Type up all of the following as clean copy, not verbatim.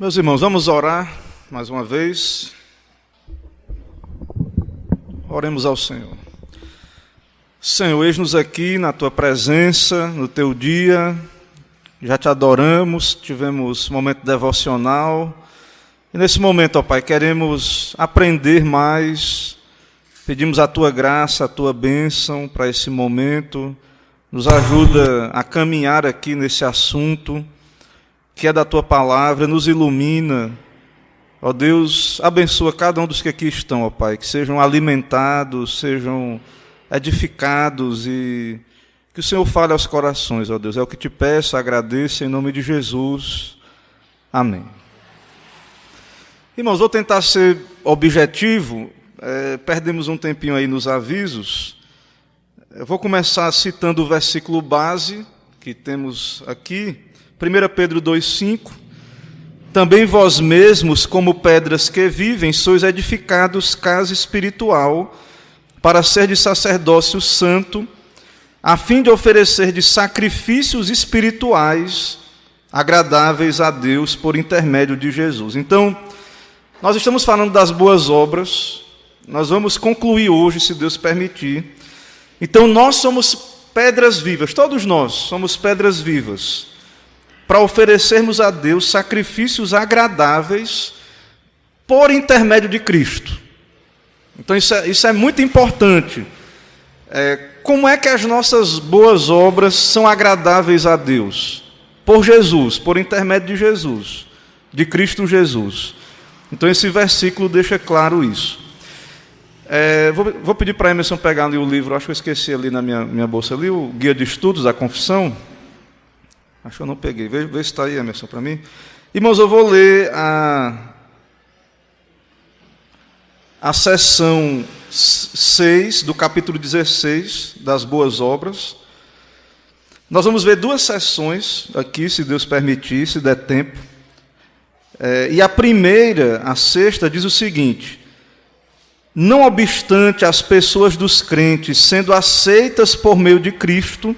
Meus irmãos, vamos orar mais uma vez. Oremos ao Senhor. Senhor, eis-nos aqui na Tua presença, no Teu dia. Já Te adoramos, tivemos um momento devocional. E nesse momento, ó Pai, queremos aprender mais. Pedimos a Tua graça, a Tua bênção para esse momento. Nos ajuda a caminhar aqui nesse assunto que é da Tua palavra, nos ilumina. Ó Deus, abençoa cada um dos que aqui estão, ó Pai, que sejam alimentados, sejam edificados e que o Senhor fale aos corações, ó Deus. É o que Te peço, agradeço em nome de Jesus. Amém. Irmãos, vou tentar ser objetivo, perdemos um tempinho aí nos avisos. Eu vou começar citando o versículo base que temos aqui, 1 Pedro 2,5. Também vós mesmos, como pedras que vivem, sois edificados casa espiritual, para ser de sacerdócio santo, a fim de oferecer de sacrifícios espirituais agradáveis a Deus por intermédio de Jesus. Então, nós estamos falando das boas obras, nós vamos concluir hoje, se Deus permitir. Então, nós somos pedras vivas, todos nós somos pedras vivas, para oferecermos a Deus sacrifícios agradáveis por intermédio de Cristo. Então isso é muito importante. Como é que as nossas boas obras são agradáveis a Deus? Por Jesus, por intermédio de Jesus, de Cristo Jesus. Então esse versículo deixa claro isso. Vou pedir para a Emerson pegar ali o livro, acho que eu esqueci ali na minha bolsa ali, o Guia de Estudos da Confissão. Acho que eu não peguei. Vê se está aí, Emerson, para mim. Irmãos, eu vou ler a seção 6 do capítulo 16 das Boas Obras. Nós vamos ver duas sessões aqui, se Deus permitir, se der tempo. E a primeira, a sexta, diz o seguinte: não obstante as pessoas dos crentes sendo aceitas por meio de Cristo,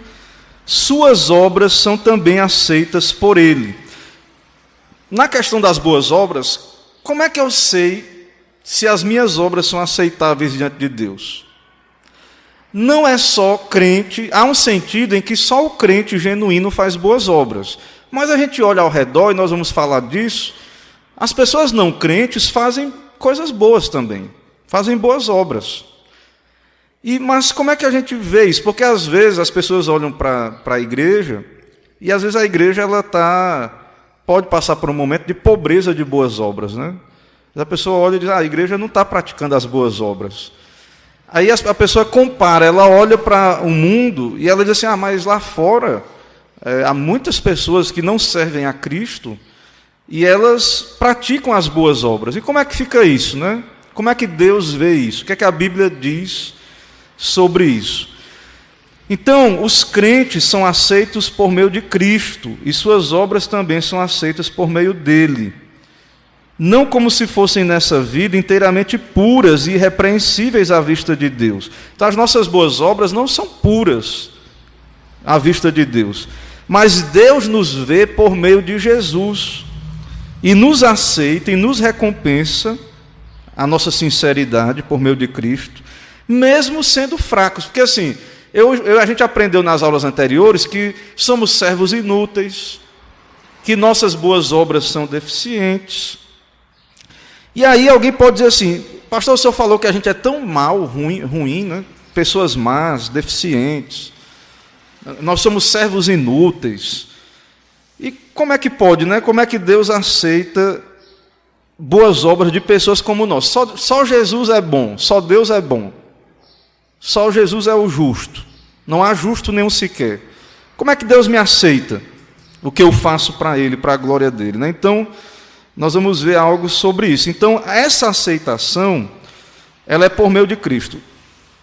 suas obras são também aceitas por Ele. Na questão das boas obras, como é que eu sei se as minhas obras são aceitáveis diante de Deus? Não é só crente, há um sentido em que só o crente genuíno faz boas obras. Mas a gente olha ao redor, e nós vamos falar disso, as pessoas não crentes fazem coisas boas também, fazem boas obras. Mas como é que a gente vê isso? Porque às vezes as pessoas olham para a igreja, e às vezes a igreja pode passar por um momento de pobreza de boas obras, né? A pessoa olha e diz, a igreja não está praticando as boas obras. Aí a pessoa compara, ela olha para o mundo e ela diz assim, mas lá fora há muitas pessoas que não servem a Cristo e elas praticam as boas obras. E como é que fica isso, né? Como é que Deus vê isso? O que é que a Bíblia diz sobre isso? Então, os crentes são aceitos por meio de Cristo, e suas obras também são aceitas por meio dele. Não como se fossem nessa vida inteiramente puras e irrepreensíveis à vista de Deus. Então, as nossas boas obras não são puras à vista de Deus, mas Deus nos vê por meio de Jesus, e nos aceita e nos recompensa a nossa sinceridade por meio de Cristo, mesmo sendo fracos. Porque assim, a gente aprendeu nas aulas anteriores que somos servos inúteis, que nossas boas obras são deficientes. E aí alguém pode dizer assim, pastor, o senhor falou que a gente é tão mal, ruim, né? Pessoas más, deficientes, nós somos servos inúteis. E como é que pode, né? Como é que Deus aceita boas obras de pessoas como nós? Só Jesus é bom, só Deus é bom. Só Jesus é o justo. Não há justo nenhum sequer. Como é que Deus me aceita? O que eu faço para Ele, para a glória dEle, né? Então, nós vamos ver algo sobre isso. Então, essa aceitação, ela é por meio de Cristo.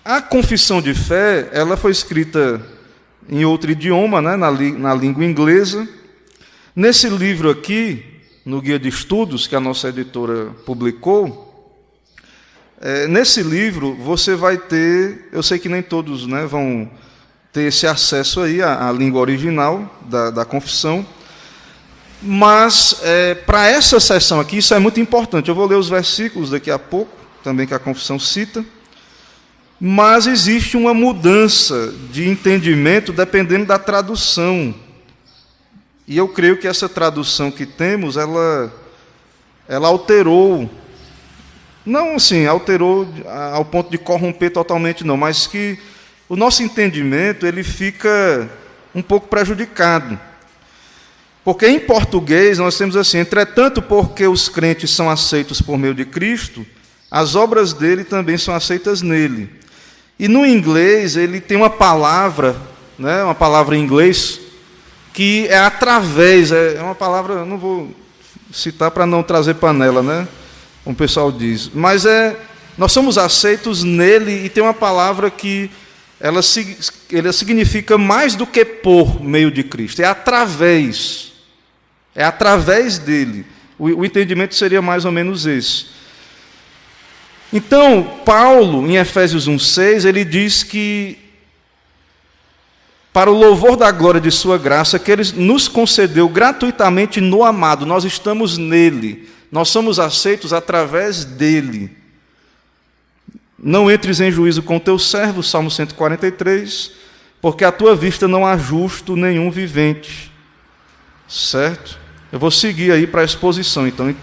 A confissão de fé, ela foi escrita em outro idioma, né? na língua inglesa. Nesse livro aqui, no Guia de Estudos, que a nossa editora publicou, nesse livro você vai ter, eu sei que nem todos, né, vão ter esse acesso aí à língua original da confissão, Mas, para essa sessão aqui, isso é muito importante. Eu vou ler os versículos daqui a pouco, também que a confissão cita. Mas existe uma mudança de entendimento dependendo da tradução. E eu creio que essa tradução que temos, ela alterou, não assim, alterou ao ponto de corromper totalmente, não, mas que o nosso entendimento ele fica um pouco prejudicado. Porque em português nós temos assim: entretanto, porque os crentes são aceitos por meio de Cristo, as obras dele também são aceitas nele. E no inglês ele tem uma palavra, né, uma palavra em inglês, que é através, é uma palavra, eu não vou citar para não trazer panela, né, como o pessoal diz, mas nós somos aceitos nele, e tem uma palavra que ela significa mais do que por meio de Cristo, é através dele. O entendimento seria mais ou menos esse. Então, Paulo, em Efésios 1,6, ele diz que, para o louvor da glória de sua graça, que ele nos concedeu gratuitamente no amado, nós estamos nele, nós somos aceitos através dele. Não entres em juízo com teu servo, Salmo 143, porque à tua vista não há justo nenhum vivente. Certo? Eu vou seguir aí para a exposição, então.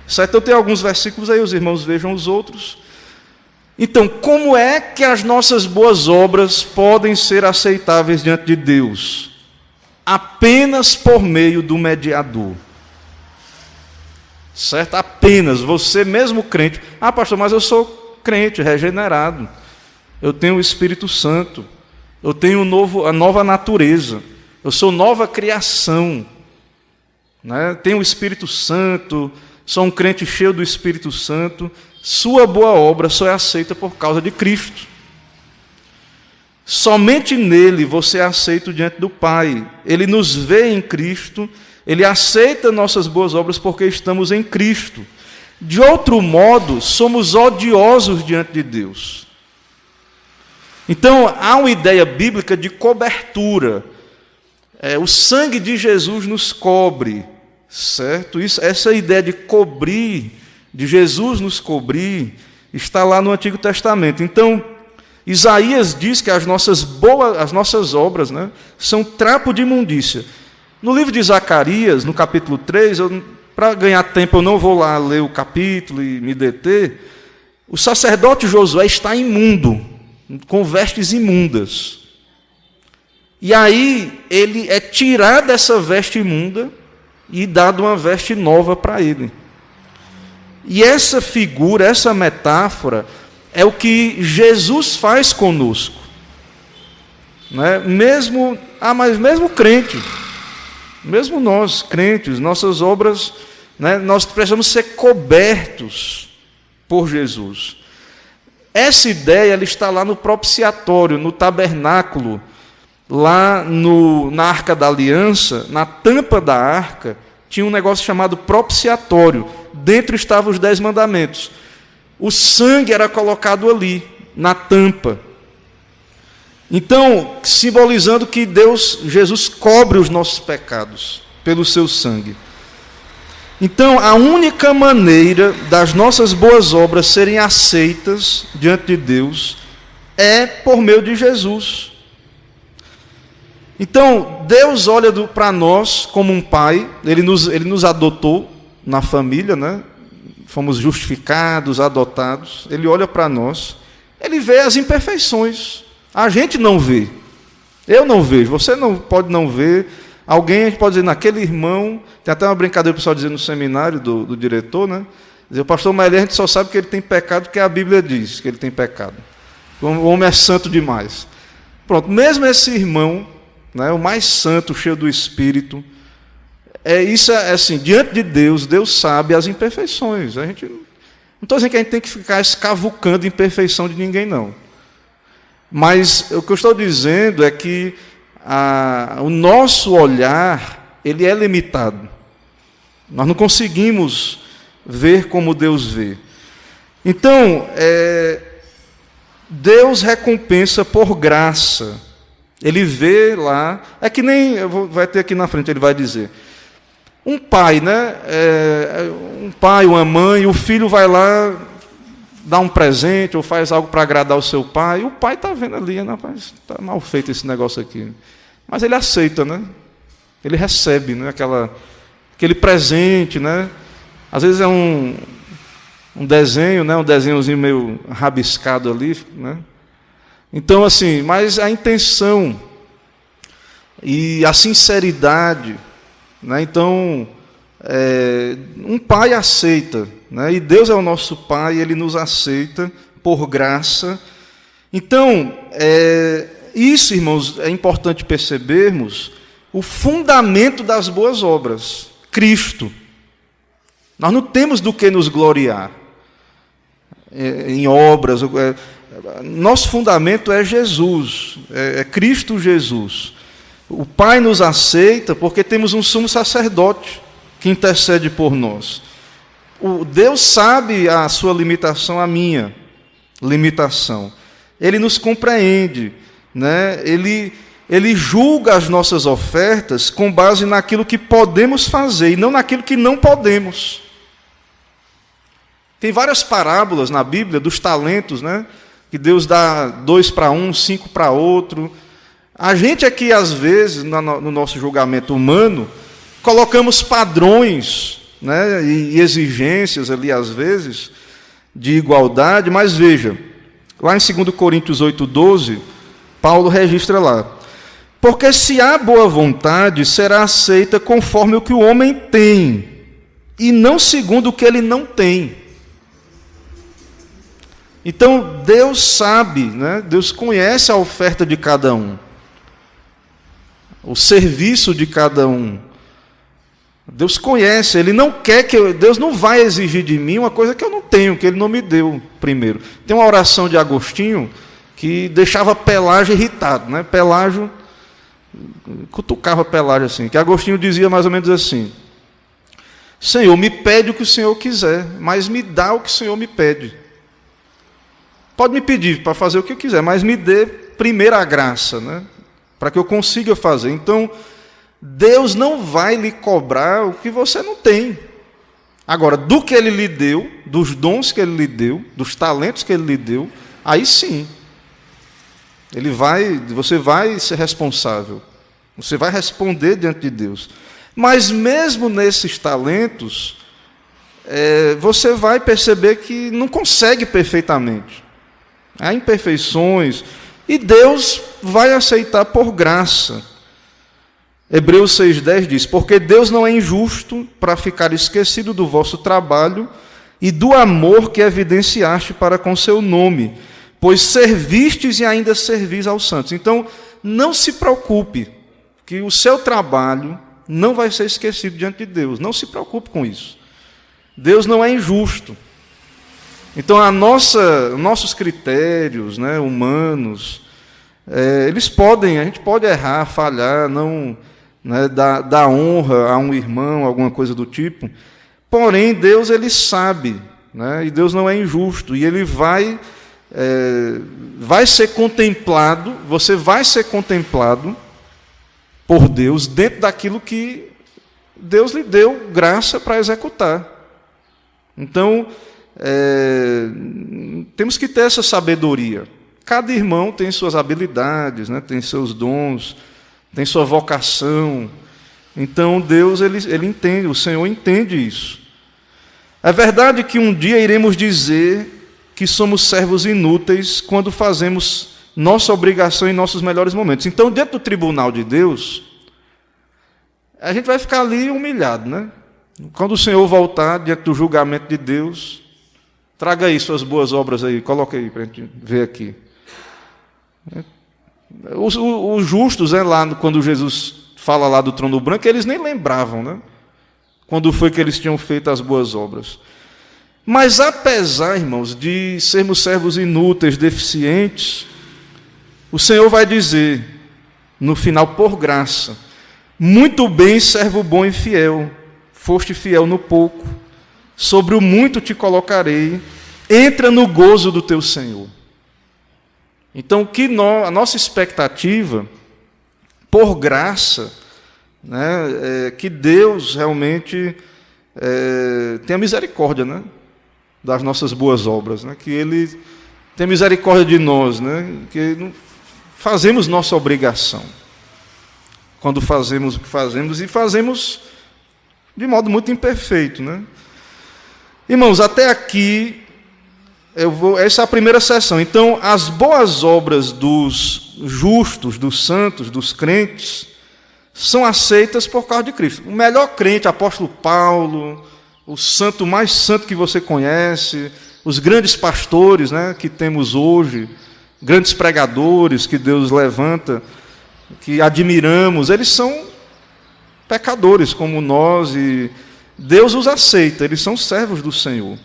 Certo? Eu tenho alguns versículos aí, os irmãos vejam os outros. Então, como é que as nossas boas obras podem ser aceitáveis diante de Deus? Apenas por meio do mediador. Certo? Apenas, você mesmo crente. Ah, pastor, mas eu sou crente, regenerado. Eu tenho o Espírito Santo. Eu tenho a nova natureza. Eu sou nova criação. Né? Tenho o Espírito Santo. Sou um crente cheio do Espírito Santo. Sua boa obra só é aceita por causa de Cristo. Somente nele você é aceito diante do Pai. Ele nos vê em Cristo, ele aceita nossas boas obras porque estamos em Cristo. De outro modo, somos odiosos diante de Deus. Então, há uma ideia bíblica de cobertura. O sangue de Jesus nos cobre. Certo? Essa ideia de cobrir, de Jesus nos cobrir, está lá no Antigo Testamento. Então, Isaías diz que as nossas obras, né, são trapo de imundícia. No livro de Zacarias, no capítulo 3, para ganhar tempo eu não vou lá ler o capítulo e me deter, o sacerdote Josué está imundo, com vestes imundas. E aí ele é tirado dessa veste imunda e dado uma veste nova para ele. E essa figura, essa metáfora, é o que Jesus faz conosco. Né? Mas mesmo crente, mesmo nós, crentes, nossas obras, né, nós precisamos ser cobertos por Jesus. Essa ideia ela está lá no propiciatório, no tabernáculo, lá na Arca da Aliança, na tampa da arca, tinha um negócio chamado propiciatório. Dentro estavam os 10 mandamentos. O sangue era colocado ali, na tampa. Então, simbolizando que Jesus cobre os nossos pecados pelo seu sangue. Então, a única maneira das nossas boas obras serem aceitas diante de Deus é por meio de Jesus. Então, Deus olha para nós como um pai, ele nos adotou na família, né? Fomos justificados, adotados. Ele olha para nós, ele vê as imperfeições. A gente não vê. Eu não vejo, você não pode não ver. Alguém, a gente pode dizer, naquele irmão, tem até uma brincadeira o pessoal dizendo no seminário do diretor, né? Dizer, o pastor Maeli, a gente só sabe que ele tem pecado porque a Bíblia diz que ele tem pecado. O homem é santo demais. Pronto, mesmo esse irmão, né, o mais santo, cheio do Espírito, isso é assim, diante de Deus, Deus sabe as imperfeições. A gente, não estou dizendo que a gente tem que ficar escavucando imperfeição de ninguém, não. Mas o que eu estou dizendo é que o nosso olhar, ele é limitado. Nós não conseguimos ver como Deus vê. Então, Deus recompensa por graça. Ele vê lá, é que nem, vai ter aqui na frente, ele vai dizer, Um pai, né? Um pai, uma mãe, o filho vai lá, dá um presente ou faz algo para agradar o seu pai. O pai está vendo ali, né? Está mal feito esse negócio aqui. Mas ele aceita, né? Ele recebe, né? Aquele presente, né? Às vezes é um desenho, né? Um desenhozinho meio rabiscado ali, né? Então, assim, mas a intenção e a sinceridade, né? Então, um pai aceita, né? E Deus é o nosso pai, Ele nos aceita por graça. Então, isso, irmãos, é importante percebermos o fundamento das boas obras, Cristo. Nós não temos do que nos gloriar em obras. Nosso fundamento é Jesus, é Cristo Jesus. O Pai nos aceita porque temos um sumo sacerdote que intercede por nós. Deus sabe a sua limitação, a minha limitação. Ele nos compreende, né? Ele julga as nossas ofertas com base naquilo que podemos fazer e não naquilo que não podemos. Tem várias parábolas na Bíblia dos talentos, né? Que Deus dá 2 para um, 5 para outro. A gente aqui, às vezes, no nosso julgamento humano, colocamos padrões, né, e exigências ali, às vezes, de igualdade, mas veja, lá em 2 Coríntios 8,12, Paulo registra lá: porque se há boa vontade, será aceita conforme o que o homem tem, e não segundo o que ele não tem. Então, Deus sabe, né? Deus conhece a oferta de cada um, o serviço de cada um. Deus conhece, Ele não quer Deus não vai exigir de mim uma coisa que eu não tenho, que Ele não me deu primeiro. Tem uma oração de Agostinho que deixava Pelágio irritado, né? Pelágio cutucava Pelágio assim, que Agostinho dizia mais ou menos assim: Senhor, me pede o que o Senhor quiser, mas me dá o que o Senhor me pede. Pode me pedir para fazer o que eu quiser, mas me dê primeiro a graça, né? Para que eu consiga fazer. Então, Deus não vai lhe cobrar o que você não tem. Agora, do que Ele lhe deu, dos dons que Ele lhe deu, dos talentos que Ele lhe deu, aí sim, você vai ser responsável. Você vai responder diante de Deus. Mas mesmo nesses talentos, você vai perceber que não consegue perfeitamente. Há imperfeições, e Deus vai aceitar por graça. Hebreus 6,10 diz: porque Deus não é injusto para ficar esquecido do vosso trabalho e do amor que evidenciaste para com seu nome, pois servistes e ainda servis aos santos. Então, não se preocupe, que o seu trabalho não vai ser esquecido diante de Deus. Não se preocupe com isso. Deus não é injusto. Então, nossos critérios, né, humanos, a gente pode errar, falhar, não, né, dar honra a um irmão, alguma coisa do tipo. Porém, Deus, Ele sabe, né, e Deus não é injusto, e Ele vai ser contemplado, você vai ser contemplado por Deus dentro daquilo que Deus lhe deu graça para executar. Então, temos que ter essa sabedoria. Cada irmão tem suas habilidades, né? Tem seus dons, tem sua vocação. Então Deus ele entende, o Senhor entende isso. É verdade que um dia iremos dizer que somos servos inúteis quando fazemos nossa obrigação em nossos melhores momentos. Então, dentro do tribunal de Deus, a gente vai ficar ali humilhado, né? Quando o Senhor voltar diante do julgamento de Deus, traga aí suas boas obras aí, coloca aí para a gente ver aqui. Os justos, lá, quando Jesus fala lá do trono branco, eles nem lembravam, né? Quando foi que eles tinham feito as boas obras. Mas apesar, irmãos, de sermos servos inúteis, deficientes, o Senhor vai dizer, no final, por graça: muito bem, servo bom e fiel, foste fiel no pouco, sobre o muito te colocarei, entra no gozo do teu Senhor. Então, a nossa expectativa, por graça, né? Que Deus realmente tenha misericórdia, né? Das nossas boas obras, né? Que Ele tenha misericórdia de nós, né? Que fazemos nossa obrigação quando fazemos o que fazemos, e fazemos de modo muito imperfeito, né? Irmãos, até aqui essa é a primeira sessão. Então, as boas obras dos justos, dos santos, dos crentes, são aceitas por causa de Cristo. O melhor crente, apóstolo Paulo, o santo mais santo que você conhece, os grandes pastores, né, que temos hoje, grandes pregadores que Deus levanta, que admiramos, eles são pecadores como nós, e Deus os aceita, eles são servos do Senhor,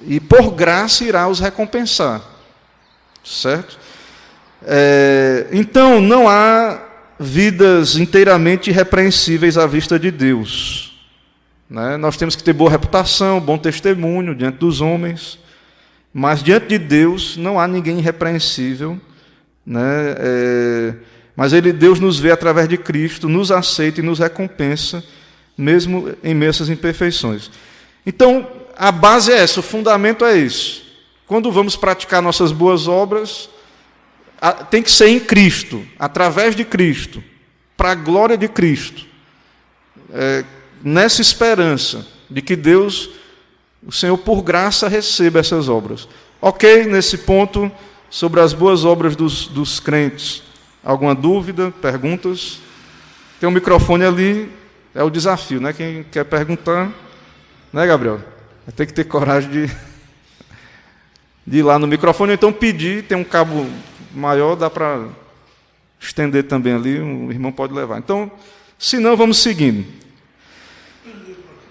e por graça irá os recompensar, certo? Então, não há vidas inteiramente irrepreensíveis à vista de Deus, né? Nós temos que ter boa reputação, bom testemunho diante dos homens, mas diante de Deus não há ninguém irrepreensível, né? Mas Deus nos vê através de Cristo, nos aceita e nos recompensa, mesmo em meio a essas imperfeições. Então, a base é essa, o fundamento é isso. Quando vamos praticar nossas boas obras, tem que ser em Cristo, através de Cristo, para a glória de Cristo, nessa esperança de que Deus, o Senhor, por graça, receba essas obras. Ok? Nesse ponto, sobre as boas obras dos crentes. Alguma dúvida? Perguntas? Tem um microfone ali, é o desafio, né? Quem quer perguntar, né, Gabriel? Vai ter que ter coragem de ir lá no microfone, ou então pedir, tem um cabo maior, dá para estender também ali, o irmão pode levar. Então, se não, vamos seguindo.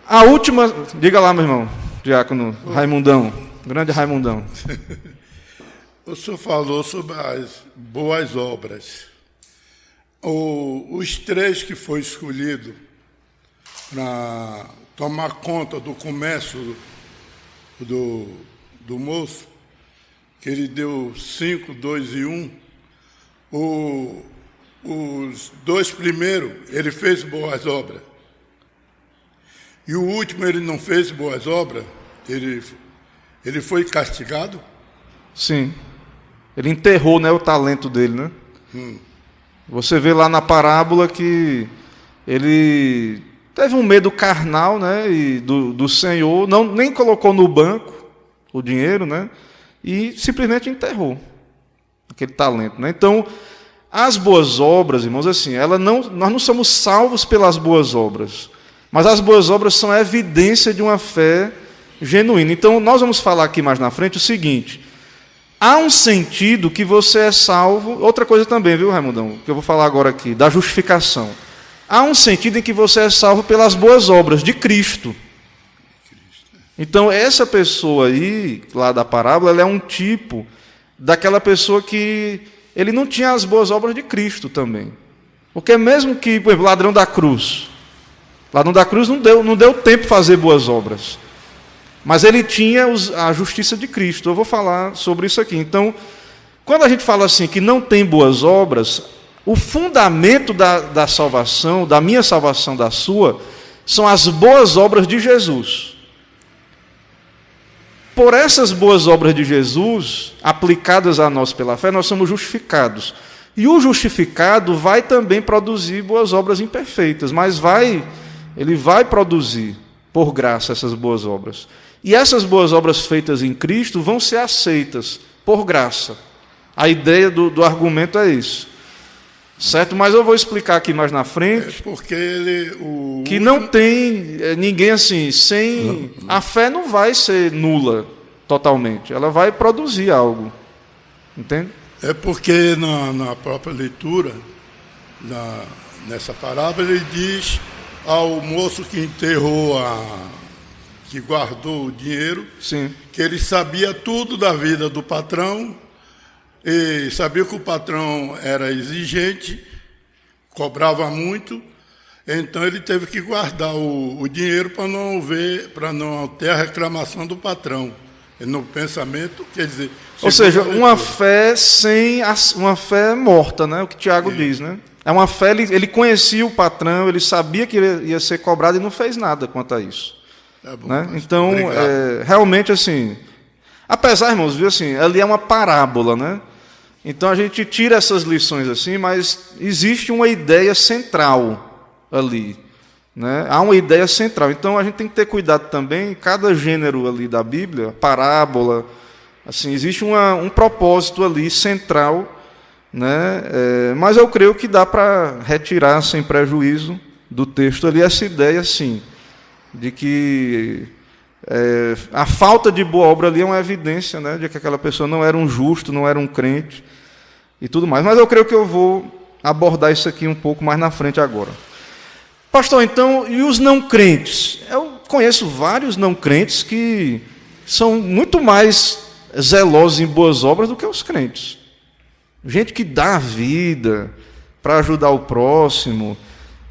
A última, diga lá, meu irmão, diácono Raimundão, grande Raimundão. O senhor falou sobre as boas obras. Os 3 que foi escolhido para tomar conta do comércio do moço, que ele deu 5, 2 e 1, os 2 primeiros, ele fez boas obras. E o último, ele não fez boas obras, ele foi castigado? Sim. Ele enterrou, né, o talento dele, né? Você vê lá na parábola que ele teve um medo carnal, né, do Senhor, nem colocou no banco o dinheiro, né, e simplesmente enterrou aquele talento, né? Então, as boas obras, irmãos, assim, nós não somos salvos pelas boas obras, mas as boas obras são a evidência de uma fé genuína. Então, nós vamos falar aqui mais na frente o seguinte: há um sentido que você é salvo, outra coisa também, viu, Raimundão, que eu vou falar agora aqui, da justificação. Há um sentido em que você é salvo pelas boas obras de Cristo. Então, essa pessoa aí, lá da parábola, ela é um tipo daquela pessoa que ele não tinha as boas obras de Cristo também. Porque mesmo que, por exemplo, o ladrão da cruz não deu tempo de fazer boas obras. Mas ele tinha a justiça de Cristo. Eu vou falar sobre isso aqui. Então, quando a gente fala assim que não tem boas obras, o fundamento da salvação, da minha salvação, da sua, são as boas obras de Jesus. Por essas boas obras de Jesus, aplicadas a nós pela fé, nós somos justificados. E o justificado vai também produzir boas obras imperfeitas, mas ele vai produzir, por graça, essas boas obras. E essas boas obras feitas em Cristo vão ser aceitas por graça. A ideia do argumento é isso. Certo? Mas eu vou explicar aqui mais na frente. Porque que não tem ninguém assim, sem... A fé não vai ser nula totalmente. Ela vai produzir algo. Entende? É porque na própria leitura, nessa parábola, ele diz ao moço que enterrou que guardou o dinheiro, sim, que ele sabia tudo da vida do patrão, e sabia que o patrão era exigente, cobrava muito, então ele teve que guardar o dinheiro para não ter a reclamação do patrão. E no pensamento, quer dizer... Ou seja, uma fé morta, né? O que Tiago diz, né? É uma fé, ele conhecia o patrão, ele sabia que ia ser cobrado e não fez nada quanto a isso. Bom, né? Então, realmente, assim, apesar, irmãos, viu, assim, ali é uma parábola, né? Então a gente tira essas lições assim, mas existe uma ideia central ali, né? Há uma ideia central. Então a gente tem que ter cuidado também, cada gênero ali da Bíblia, parábola, assim, existe um propósito ali central, né? Mas eu creio que dá para retirar sem prejuízo do texto ali essa ideia, sim, de que a falta de boa obra ali é uma evidência, né, de que aquela pessoa não era um justo, não era um crente e tudo mais. Mas eu creio que eu vou abordar isso aqui um pouco mais na frente agora. Pastor, então, e os não crentes? Eu conheço vários não crentes que são muito mais zelosos em boas obras do que os crentes. Gente que dá a vida para ajudar o próximo,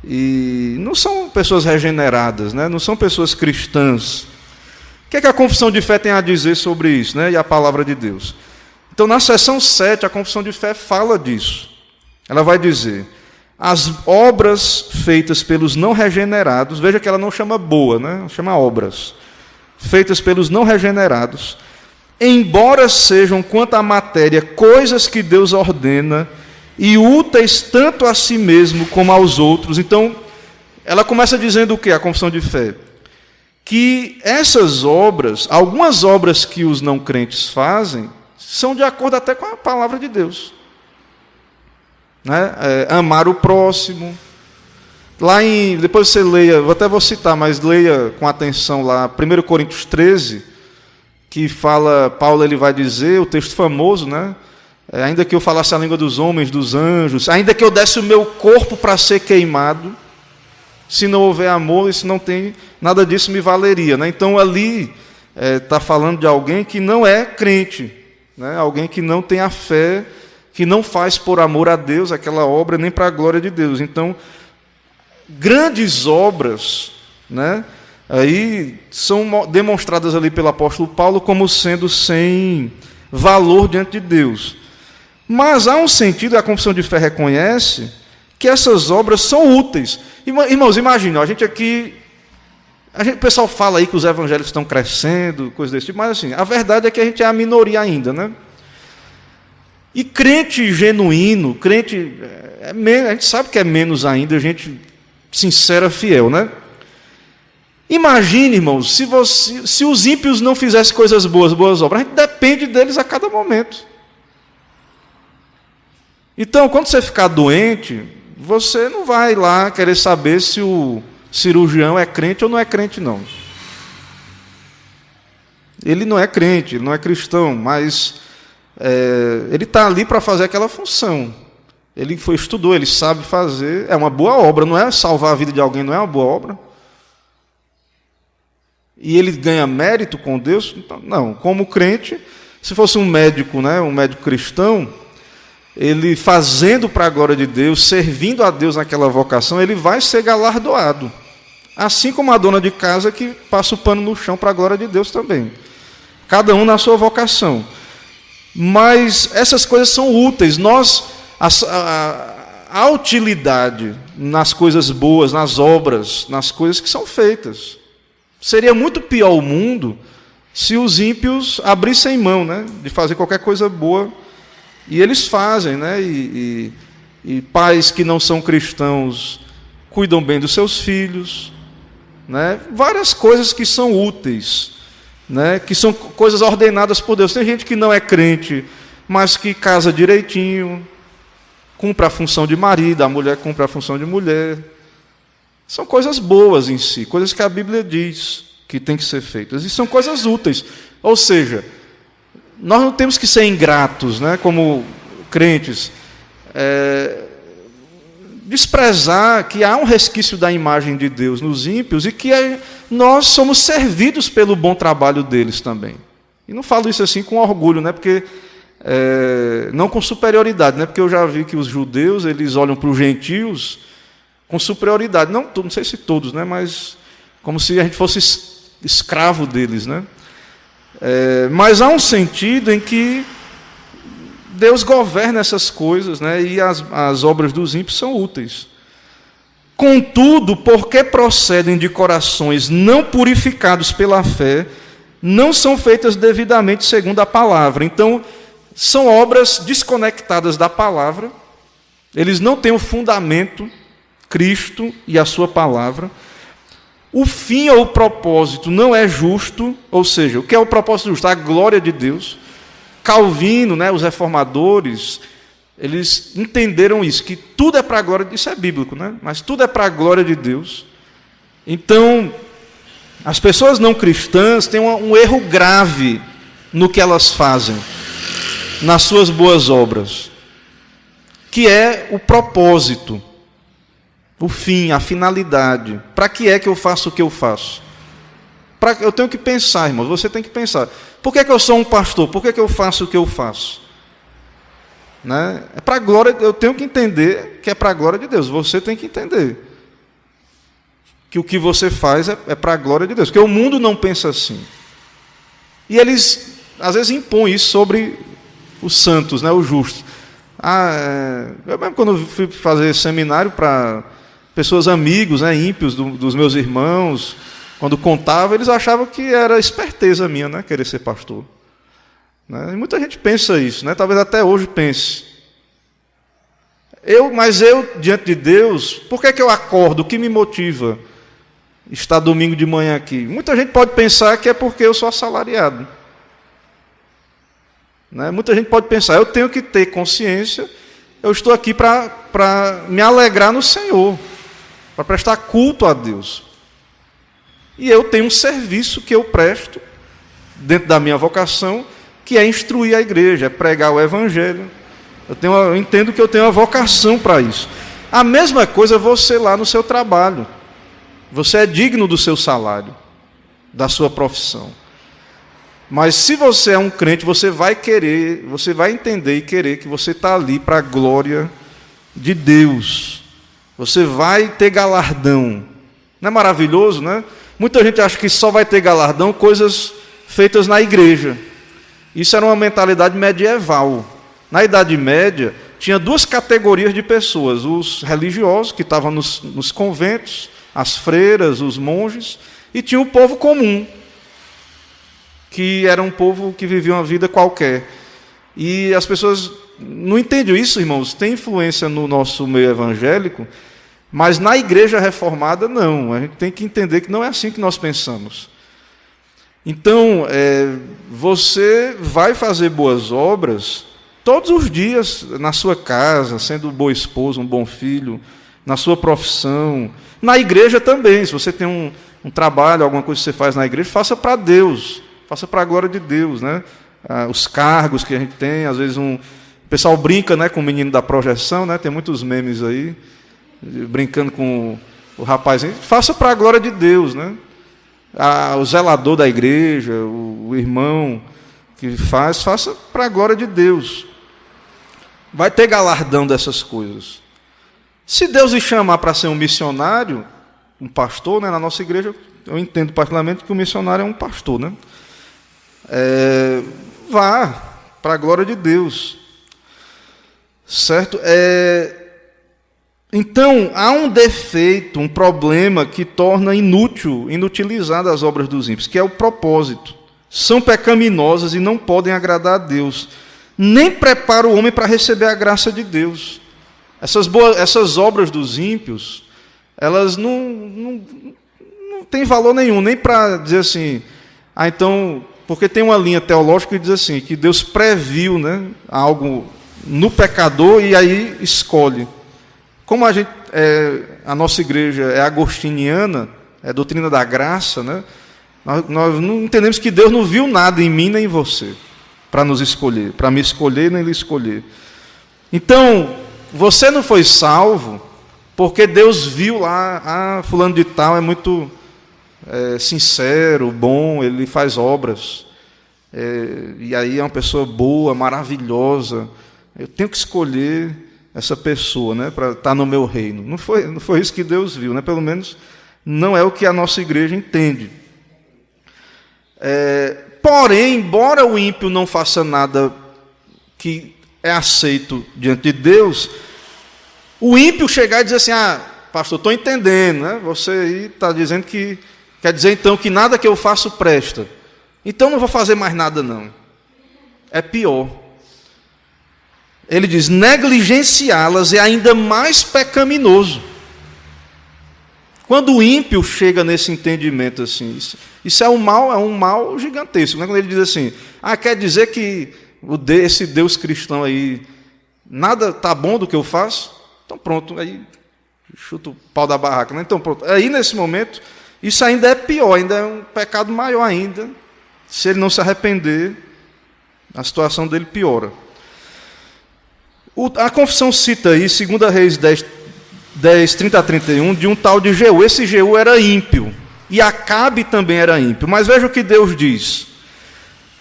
e não são pessoas regeneradas, né? Não são pessoas cristãs. O que é que a confissão de fé tem a dizer sobre isso, né? E a palavra de Deus? Então, na seção 7, a confissão de fé fala disso. Ela vai dizer: as obras feitas pelos não regenerados, veja que ela não chama boa, né? Ela chama obras, feitas pelos não regenerados, embora sejam, quanto à matéria, coisas que Deus ordena e úteis tanto a si mesmo como aos outros. Então, ela começa dizendo o quê? A confissão de fé? Que essas obras, algumas obras que os não crentes fazem, são de acordo até com a palavra de Deus. Né? Amar o próximo. Lá depois você leia, vou citar, mas leia com atenção lá, 1 Coríntios 13, que fala, Paulo ele vai dizer, o texto famoso, né? Ainda que eu falasse a língua dos homens, dos anjos, ainda que eu desse o meu corpo para ser queimado, se não houver amor, e se não tem, nada disso me valeria. Né? Então, ali está falando de alguém que não é crente, né? Alguém que não tem a fé, que não faz por amor a Deus aquela obra, nem para a glória de Deus. Então, grandes obras, né, aí são demonstradas ali pelo apóstolo Paulo como sendo sem valor diante de Deus. Mas há um sentido, a confissão de fé reconhece, que essas obras são úteis. Irmãos, imaginem, a gente aqui, o pessoal fala aí que os evangélicos estão crescendo, coisas desse tipo, mas assim, a verdade é que a gente é a minoria ainda, né? E crente genuíno, crente, a gente sabe que é menos ainda, gente sincera, fiel, né? Imagine, irmãos, se os ímpios não fizessem coisas boas obras, a gente depende deles a cada momento. Então, quando você ficar doente, você não vai lá querer saber se o cirurgião é crente ou não é crente, não. Ele não é crente, ele não é cristão, mas ele está ali para fazer aquela função. Ele estudou, ele sabe fazer, é uma boa obra, não é salvar a vida de alguém, não é uma boa obra. E ele ganha mérito com Deus? Não, como crente, se fosse um médico, né, um médico cristão, ele fazendo para a glória de Deus, servindo a Deus naquela vocação, ele vai ser galardoado. Assim como a dona de casa que passa o pano no chão para a glória de Deus também. Cada um na sua vocação. Mas essas coisas são úteis. A utilidade nas coisas boas, nas obras, nas coisas que são feitas. Seria muito pior o mundo se os ímpios abrissem mão, né, de fazer qualquer coisa boa. E eles fazem, né? E pais que não são cristãos cuidam bem dos seus filhos, né? Várias coisas que são úteis, né? Que são coisas ordenadas por Deus. Tem gente que não é crente, mas que casa direitinho, cumpre a função de marido, a mulher cumpre a função de mulher. São coisas boas em si, coisas que a Bíblia diz que tem que ser feitas. E são coisas úteis. Ou seja, nós não temos que ser ingratos, né, como crentes, desprezar que há um resquício da imagem de Deus nos ímpios e que nós somos servidos pelo bom trabalho deles também. E não falo isso assim com orgulho, né, porque, não com superioridade, né, porque eu já vi que os judeus eles olham para os gentios com superioridade. Não sei se todos, né, mas como se a gente fosse escravo deles, né? Mas há um sentido em que Deus governa essas coisas, né? E as obras dos ímpios são úteis. Contudo, porque procedem de corações não purificados pela fé, não são feitas devidamente segundo a palavra. Então, são obras desconectadas da palavra, eles não têm o fundamento, Cristo e a sua palavra. O fim ou o propósito não é justo, ou seja, o que é o propósito justo? A glória de Deus. Calvino, né, os reformadores, eles entenderam isso, que tudo é para a glória, isso é bíblico, né? Mas tudo é para a glória de Deus. Então, as pessoas não cristãs têm um erro grave no que elas fazem, nas suas boas obras, que é o propósito, o fim, a finalidade. Para que é que eu faço o que eu faço? Eu tenho que pensar, irmãos, você tem que pensar. Por que é que eu sou um pastor? Por que é que eu faço o que eu faço? Né? É para a glória, eu tenho que entender que é para a glória de Deus. Você tem que entender que o que você faz é para a glória de Deus. Porque o mundo não pensa assim. E eles, às vezes, impõem isso sobre os santos, né, os justos. Eu mesmo, quando fui fazer seminário para pessoas amigos, né, ímpios dos meus irmãos, quando contava, eles achavam que era esperteza minha, né, querer ser pastor. Né? E muita gente pensa isso, né? Talvez até hoje pense. Mas eu, diante de Deus, por que é que eu acordo? O que me motiva estar domingo de manhã aqui? Muita gente pode pensar que é porque eu sou assalariado. Né? Muita gente pode pensar, eu tenho que ter consciência, eu estou aqui para me alegrar no Senhor, para prestar culto a Deus. E eu tenho um serviço que eu presto, dentro da minha vocação, que é instruir a igreja, é pregar o evangelho. Eu entendo que eu tenho uma vocação para isso. A mesma coisa você lá no seu trabalho. Você é digno do seu salário, da sua profissão. Mas se você é um crente, você vai entender e querer que você está ali para a glória de Deus. Você vai ter galardão. Não é maravilhoso, né? Muita gente acha que só vai ter galardão coisas feitas na igreja. Isso era uma mentalidade medieval. Na Idade Média, tinha duas categorias de pessoas: os religiosos, que estavam nos conventos, as freiras, os monges, e tinha o povo comum, que era um povo que vivia uma vida qualquer. E as pessoas não entendem isso, irmãos. Tem influência no nosso meio evangélico, mas na igreja reformada, não. A gente tem que entender que não é assim que nós pensamos. Então, você vai fazer boas obras todos os dias na sua casa, sendo um bom esposo, um bom filho, na sua profissão, na igreja também. Se você tem um trabalho, alguma coisa que você faz na igreja, faça para Deus, faça para a glória de Deus, né? Os cargos que a gente tem, às vezes o pessoal brinca, né, com o menino da projeção, né? Tem muitos memes aí, brincando com o rapazinho. Faça para a glória de Deus, né? O zelador da igreja, o irmão que faça para a glória de Deus. Vai ter galardão dessas coisas. Se Deus lhe chamar para ser um missionário, um pastor, né, na nossa igreja, eu entendo particularmente que o missionário é um pastor, né? Vá para a glória de Deus. Certo? Então, há um defeito, um problema que torna inutilizada as obras dos ímpios, que é o propósito. São pecaminosas e não podem agradar a Deus. Nem prepara o homem para receber a graça de Deus. Essas obras dos ímpios, elas não têm valor nenhum, nem para dizer assim, então, porque tem uma linha teológica que diz assim, que Deus previu, né, algo no pecador e aí escolhe. Como a nossa igreja é agostiniana, é a doutrina da graça, né? Nós não entendemos que Deus não viu nada em mim nem em você para nos escolher, para me escolher nem lhe escolher. Então, você não foi salvo porque Deus viu lá, fulano de tal é muito sincero, bom, ele faz obras, e aí é uma pessoa boa, maravilhosa, eu tenho que escolher essa pessoa, né, para estar no meu reino. Não foi isso que Deus viu, né? Pelo menos não é o que a nossa igreja entende. Porém, embora o ímpio não faça nada que é aceito diante de Deus, o ímpio chegar e dizer assim, pastor, estou entendendo, né? Você aí está dizendo que, quer dizer então que nada que eu faço presta. Então não vou fazer mais nada não. É pior. Ele diz, negligenciá-las é ainda mais pecaminoso. Quando o ímpio chega nesse entendimento assim, isso é um mal gigantesco, né? Quando ele diz assim, quer dizer que esse Deus cristão aí, nada está bom do que eu faço? Então pronto, aí chuta o pau da barraca, né? Então pronto, aí nesse momento, isso ainda é pior, ainda é um pecado maior ainda, se ele não se arrepender, a situação dele piora. A confissão cita aí, 2 Reis 10, 30 a 31, de um tal de Jeú. Esse Jeú era ímpio, e Acabe também era ímpio. Mas veja o que Deus diz.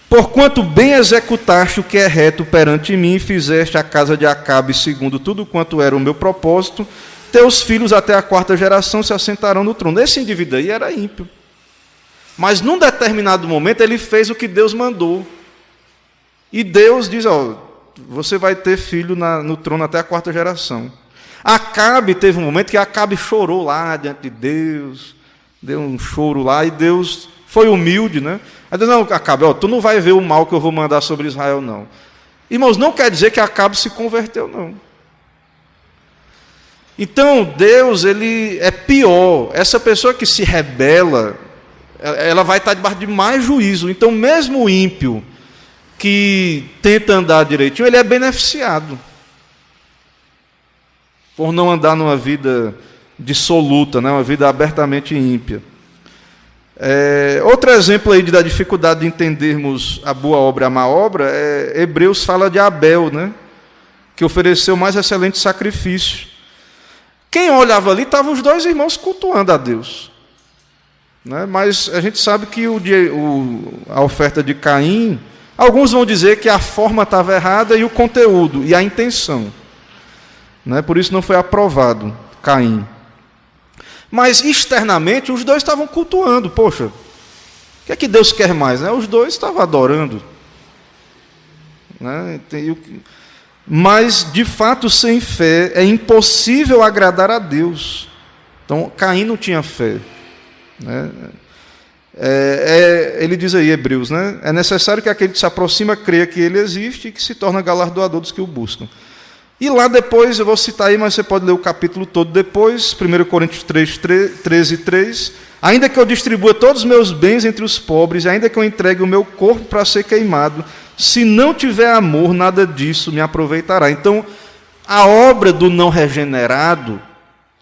Porquanto bem executaste o que é reto perante mim, e fizeste a casa de Acabe segundo tudo quanto era o meu propósito, teus filhos até a 4ª geração se assentarão no trono. Esse indivíduo aí era ímpio. Mas num determinado momento ele fez o que Deus mandou. E Deus diz, você vai ter filho no trono até a 4ª geração. Acabe teve um momento que Acabe chorou lá diante de Deus, deu um choro lá, e Deus foi humilde, né? Aí Deus, não, Acabe, tu não vai ver o mal que eu vou mandar sobre Israel, não. Irmãos, não quer dizer que Acabe se converteu, não. Então, Deus, ele é pior. Essa pessoa que se rebela, ela vai estar debaixo de mais juízo. Então, mesmo o ímpio que tenta andar direitinho, ele é beneficiado por não andar numa vida dissoluta, né? Uma vida abertamente ímpia. Outro exemplo aí da dificuldade de entendermos a boa obra e a má obra, Hebreus fala de Abel, né? Que ofereceu o mais excelente sacrifício. Quem olhava ali, estavam os dois irmãos cultuando a Deus, né? Mas a gente sabe que a oferta de Caim, alguns vão dizer que a forma estava errada e o conteúdo, e a intenção, né? Por isso não foi aprovado Caim. Mas externamente os dois estavam cultuando. Poxa, o que é que Deus quer mais, né? Os dois estavam adorando, né? Mas de fato, sem fé é impossível agradar a Deus. Então Caim não tinha fé, né? Ele diz aí, Hebreus, né? É necessário que aquele que se aproxima creia que ele existe e que se torna galardoador dos que o buscam. E lá depois, eu vou citar aí, mas você pode ler o capítulo todo depois, 1 Coríntios 13, 3. Ainda que eu distribua todos os meus bens entre os pobres, ainda que eu entregue o meu corpo para ser queimado, se não tiver amor, nada disso me aproveitará. Então, a obra do não regenerado,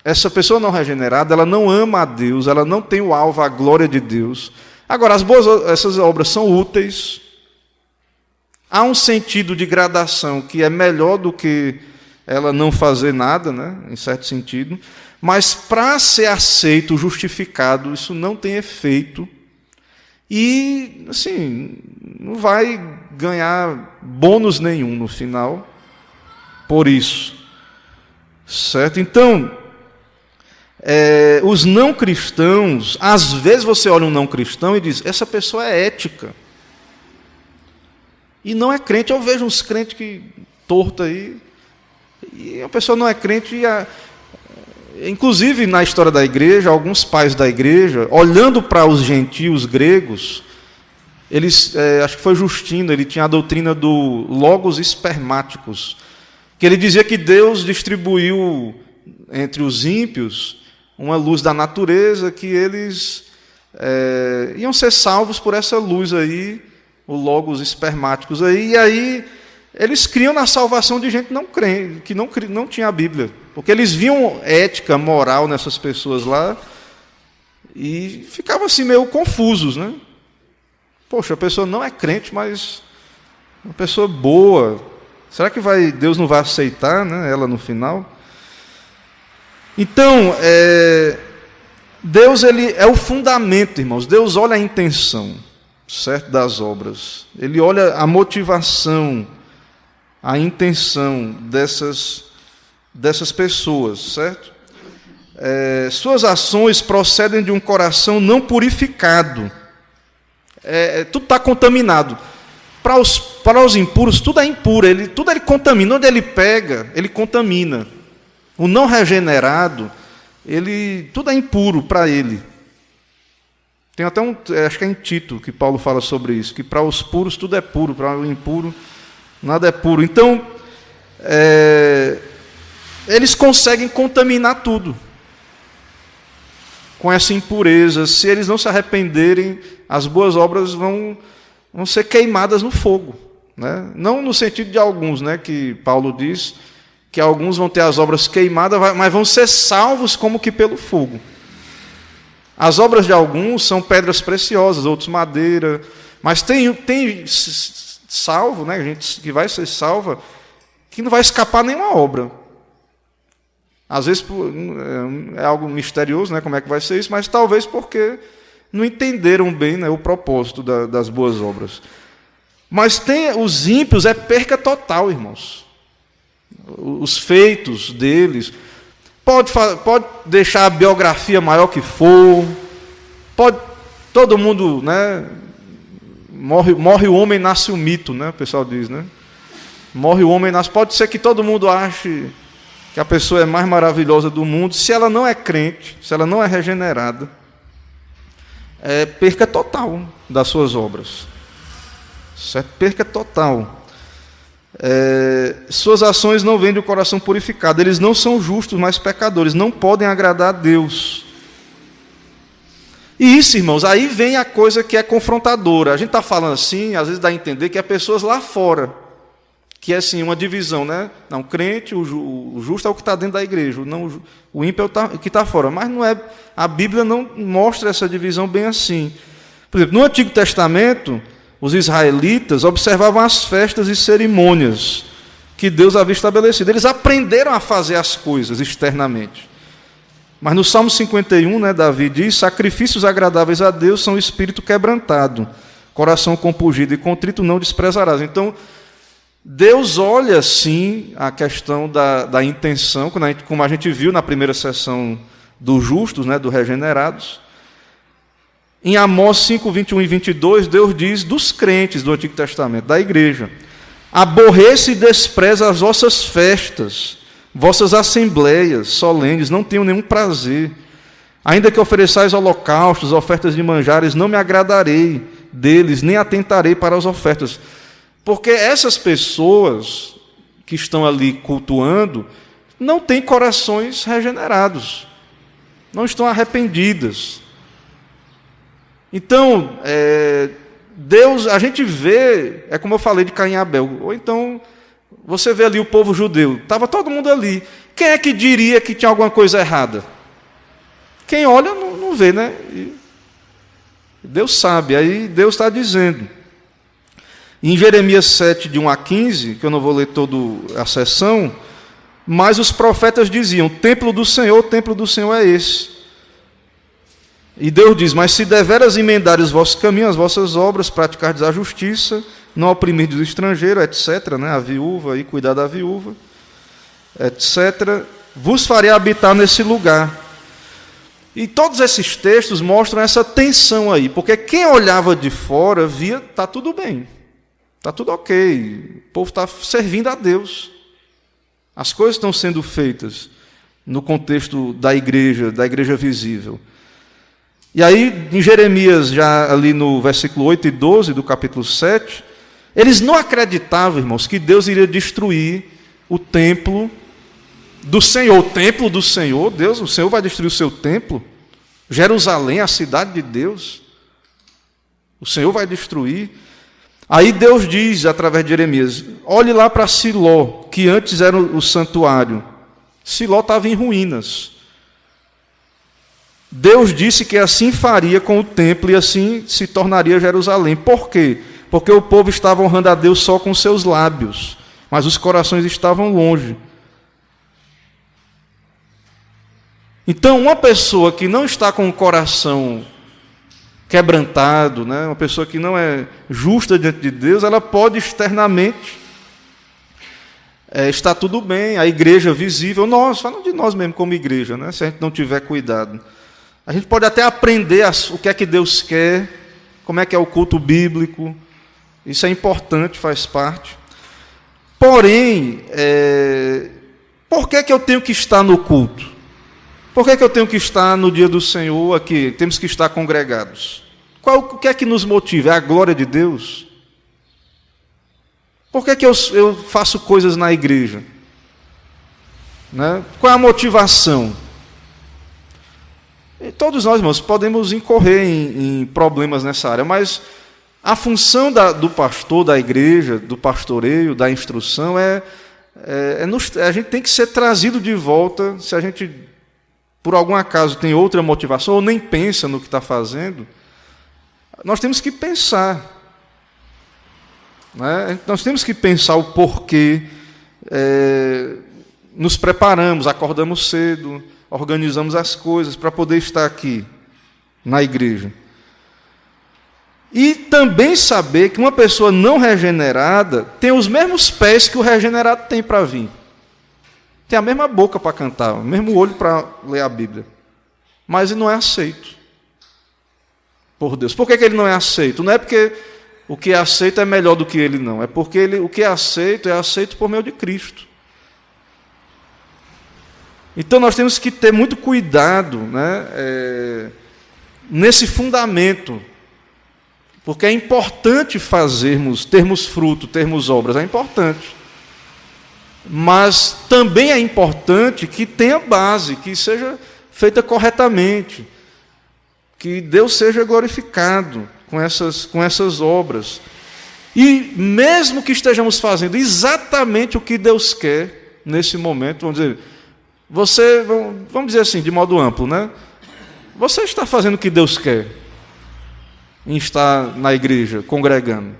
essa pessoa não regenerada, ela não ama a Deus, ela não tem o alvo, a glória de Deus. Agora, essas obras são úteis. Há um sentido de gradação que é melhor do que ela não fazer nada, né? Em certo sentido. Mas para ser aceito, justificado, isso não tem efeito. E, assim, não vai ganhar bônus nenhum no final por isso. Certo? Então, os não cristãos, às vezes você olha um não cristão e diz, essa pessoa é ética. E não é crente. Eu vejo uns crentes que torto aí, e a pessoa não é crente. Inclusive, na história da igreja, alguns pais da igreja, olhando para os gentios gregos, eles, acho que foi Justino, ele tinha a doutrina do logos espermáticos, que ele dizia que Deus distribuiu entre os ímpios uma luz da natureza, que eles iam ser salvos por essa luz aí, o logos espermáticos aí, e aí eles criam na salvação de gente não crente, que não tinha a Bíblia, porque eles viam ética, moral nessas pessoas lá, e ficavam assim meio confusos, né? Poxa, a pessoa não é crente, mas uma pessoa boa, será que Deus não vai aceitar, né, ela no final? Então, Deus, ele é o fundamento, irmãos. Deus olha a intenção, certo, das obras. Ele olha a motivação, a intenção dessas pessoas, certo? Suas ações procedem de um coração não purificado. Tudo está contaminado. Para os para os impuros, tudo é impuro, tudo ele contamina. Onde ele pega, ele contamina. O não regenerado, tudo é impuro para ele. Tem até acho que é em Tito que Paulo fala sobre isso, que para os puros tudo é puro, para o impuro nada é puro. Então, eles conseguem contaminar tudo com essa impureza. Se eles não se arrependerem, as boas obras vão ser queimadas no fogo, né? Não no sentido de alguns, né, que Paulo diz que alguns vão ter as obras queimadas, mas vão ser salvos como que pelo fogo. As obras de alguns são pedras preciosas, outros madeira, mas tem salvo, né, gente que vai ser salva, que não vai escapar nenhuma obra. Às vezes é algo misterioso, né, como é que vai ser isso, mas talvez porque não entenderam bem, né, o propósito das boas obras. Mas os ímpios é perca total, irmãos. Os feitos deles, pode deixar a biografia maior que for, todo mundo, né, morre o homem, nasce o mito, né, o pessoal diz, né? Morre o homem, nasce. Pode ser que todo mundo ache que a pessoa é mais maravilhosa do mundo, se ela não é crente, se ela não é regenerada, é perca total das suas obras. Isso é perca total. Suas ações não vêm do coração purificado. Eles não são justos, mas pecadores. Não podem agradar a Deus. E isso, irmãos, aí vem a coisa que é confrontadora. A gente está falando assim, às vezes dá a entender que é pessoas lá fora, que é assim, uma divisão, né? Não, crente, o justo é o que está dentro da igreja, o ímpio é o que está fora. Mas não é, a Bíblia não mostra essa divisão bem assim. Por exemplo, no Antigo Testamento, os israelitas observavam as festas e cerimônias que Deus havia estabelecido. Eles aprenderam a fazer as coisas externamente. Mas no Salmo 51, né, Davi diz: sacrifícios agradáveis a Deus são o espírito quebrantado, coração compungido e contrito não desprezarás. Então, Deus olha, sim, a questão da intenção, como a gente viu na primeira sessão dos justos, né, dos regenerados. Em Amós 5, 21 e 22, Deus diz dos crentes do Antigo Testamento, da igreja: aborreça e despreza as vossas festas, vossas assembleias solenes, não tenho nenhum prazer. Ainda que ofereçais holocaustos, ofertas de manjares, não me agradarei deles, nem atentarei para as ofertas. Porque essas pessoas que estão ali cultuando não têm corações regenerados, não estão arrependidas. Então, Deus, a gente vê, é como eu falei de Caim e Abel, ou então você vê ali o povo judeu, estava todo mundo ali. Quem é que diria que tinha alguma coisa errada? Quem olha não vê, né? E Deus sabe, aí Deus está dizendo. Em Jeremias 7, de 1 a 15, que eu não vou ler toda a sessão, mas os profetas diziam: o templo do Senhor é esse. E Deus diz: mas se deveras emendares os vossos caminhos, as vossas obras, praticardes a justiça, não oprimirdes o estrangeiro, etc., né, a viúva, e cuidar da viúva, etc., vos farei habitar nesse lugar. E todos esses textos mostram essa tensão aí, porque quem olhava de fora via, está tudo bem, está tudo ok, o povo está servindo a Deus, as coisas estão sendo feitas no contexto da igreja visível. E aí, em Jeremias, já ali no versículo 8 e 12 do capítulo 7, eles não acreditavam, irmãos, que Deus iria destruir o templo do Senhor. O templo do Senhor, o Senhor vai destruir o seu templo. Jerusalém, a cidade de Deus, o Senhor vai destruir. Aí Deus diz, através de Jeremias: olhe lá para Siló, que antes era o santuário. Siló estava em ruínas. Deus disse que assim faria com o templo e assim se tornaria Jerusalém. Por quê? Porque o povo estava honrando a Deus só com seus lábios, mas os corações estavam longe. Então, uma pessoa que não está com o coração quebrantado, né, uma pessoa que não é justa diante de Deus, ela pode externamente estar tudo bem, a igreja visível, nós, falando de nós mesmo como igreja, né, se a gente não tiver cuidado. A gente pode até aprender o que é que Deus quer, como é que é o culto bíblico, Isso é importante, faz parte. Porém, por que eu tenho que estar no culto? Por que eu tenho que estar no dia do Senhor aqui? Temos que estar congregados. O que é que nos motiva? É a glória de Deus? Por que eu faço coisas na igreja? Né? Qual é a motivação? E todos nós, irmãos, podemos incorrer em problemas nessa área, mas a função do pastor, da igreja, do pastoreio, da instrução, a gente tem que ser trazido de volta. Se a gente, por algum acaso, tem outra motivação, ou nem pensa no que está fazendo, nós temos que pensar. Né? Nós temos que pensar o porquê. Nos preparamos, acordamos cedo, organizamos as coisas para poder estar aqui, na igreja. E também saber que uma pessoa não regenerada tem os mesmos pés que o regenerado tem para vir. Tem a mesma boca para cantar, o mesmo olho para ler a Bíblia. Mas ele não é aceito por Deus. Por que ele não é aceito? Não é porque o que é aceito é melhor do que ele, não. É porque o que é aceito por meio de Cristo. Então nós temos que ter muito cuidado, né, nesse fundamento. Porque é importante termos fruto, termos obras, é importante. Mas também é importante que tenha base, que seja feita corretamente, que Deus seja glorificado com essas obras. E mesmo que estejamos fazendo exatamente o que Deus quer nesse momento, vamos dizer assim, de modo amplo, né? Você está fazendo o que Deus quer em estar na igreja, congregando.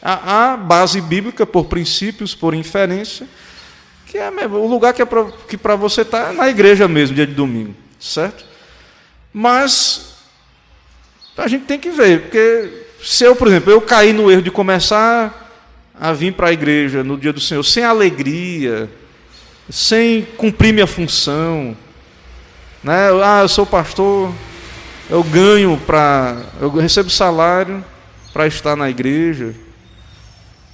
Há base bíblica, por princípios, por inferência, que é o lugar que para você está é na igreja mesmo, dia de domingo, certo? Mas a gente tem que ver, porque se eu, por exemplo, cair no erro de começar a vir para a igreja no dia do Senhor sem alegria, sem cumprir minha função, né? Eu sou pastor, eu recebo salário para estar na igreja.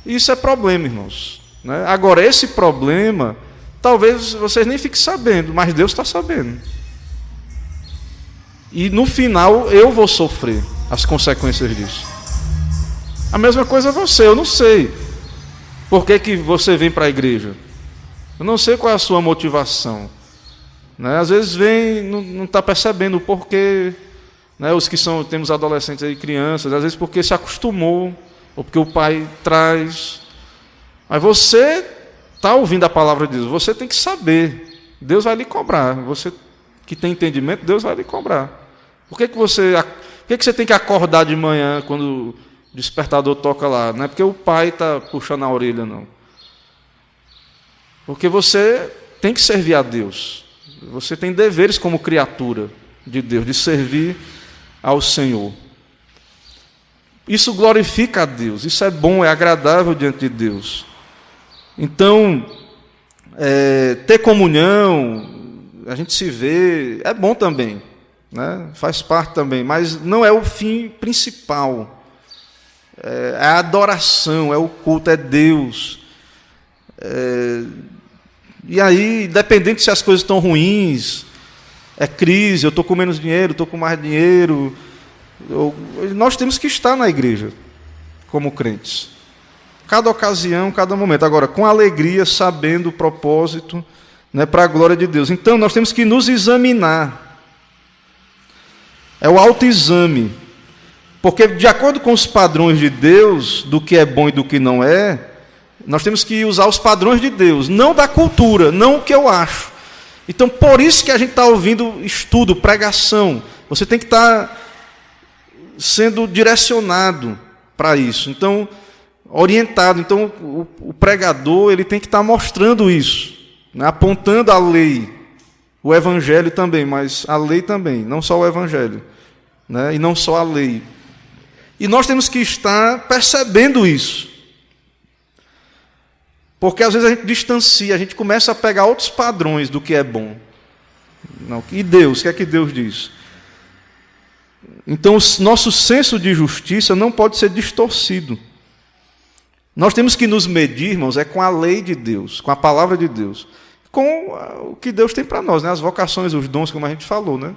Isso é problema, irmãos. Né? Agora, esse problema, talvez vocês nem fiquem sabendo, mas Deus está sabendo. E no final, eu vou sofrer as consequências disso. A mesma coisa você, eu não sei. Por que você vem para a igreja? Eu não sei qual é a sua motivação. Né? Às vezes não está percebendo o porquê. Né? Os que temos adolescentes e crianças, às vezes porque se acostumou, ou porque o pai traz. Mas você está ouvindo a palavra de Deus, você tem que saber. Deus vai lhe cobrar. Você que tem entendimento, Deus vai lhe cobrar. Por que você tem que acordar de manhã quando o despertador toca lá? Não é porque o pai está puxando a orelha, não. Porque você tem que servir a Deus. Você tem deveres como criatura de Deus, de servir ao Senhor. Isso glorifica a Deus, isso é bom, é agradável diante de Deus. Então, ter comunhão, a gente se vê, é bom também, né? Faz parte também, mas não é o fim principal. É a adoração, é o culto, é Deus. E aí, independente se as coisas estão ruins, é crise, eu estou com menos dinheiro, estou com mais dinheiro, nós temos que estar na igreja como crentes. Cada ocasião, cada momento. Agora, com alegria, sabendo o propósito, né, para a glória de Deus. Então, nós temos que nos examinar. É o autoexame. Porque, de acordo com os padrões de Deus, do que é bom e do que não é, nós temos que usar os padrões de Deus, não da cultura, não o que eu acho. Então, por isso que a gente está ouvindo estudo, pregação. Você tem que estar sendo direcionado para isso. Então, orientado. Então, o pregador ele tem que estar mostrando isso, né? Apontando a lei, o evangelho também, mas a lei também, não só o evangelho, né? E não só a lei. E nós temos que estar percebendo isso. Porque às vezes a gente distancia, a gente começa a pegar outros padrões do que é bom. Não, e Deus, o que é que Deus diz? Então, o nosso senso de justiça não pode ser distorcido. Nós temos que nos medir, irmãos, com a lei de Deus, com a palavra de Deus, com o que Deus tem para nós, né? As vocações, os dons, como a gente falou, né?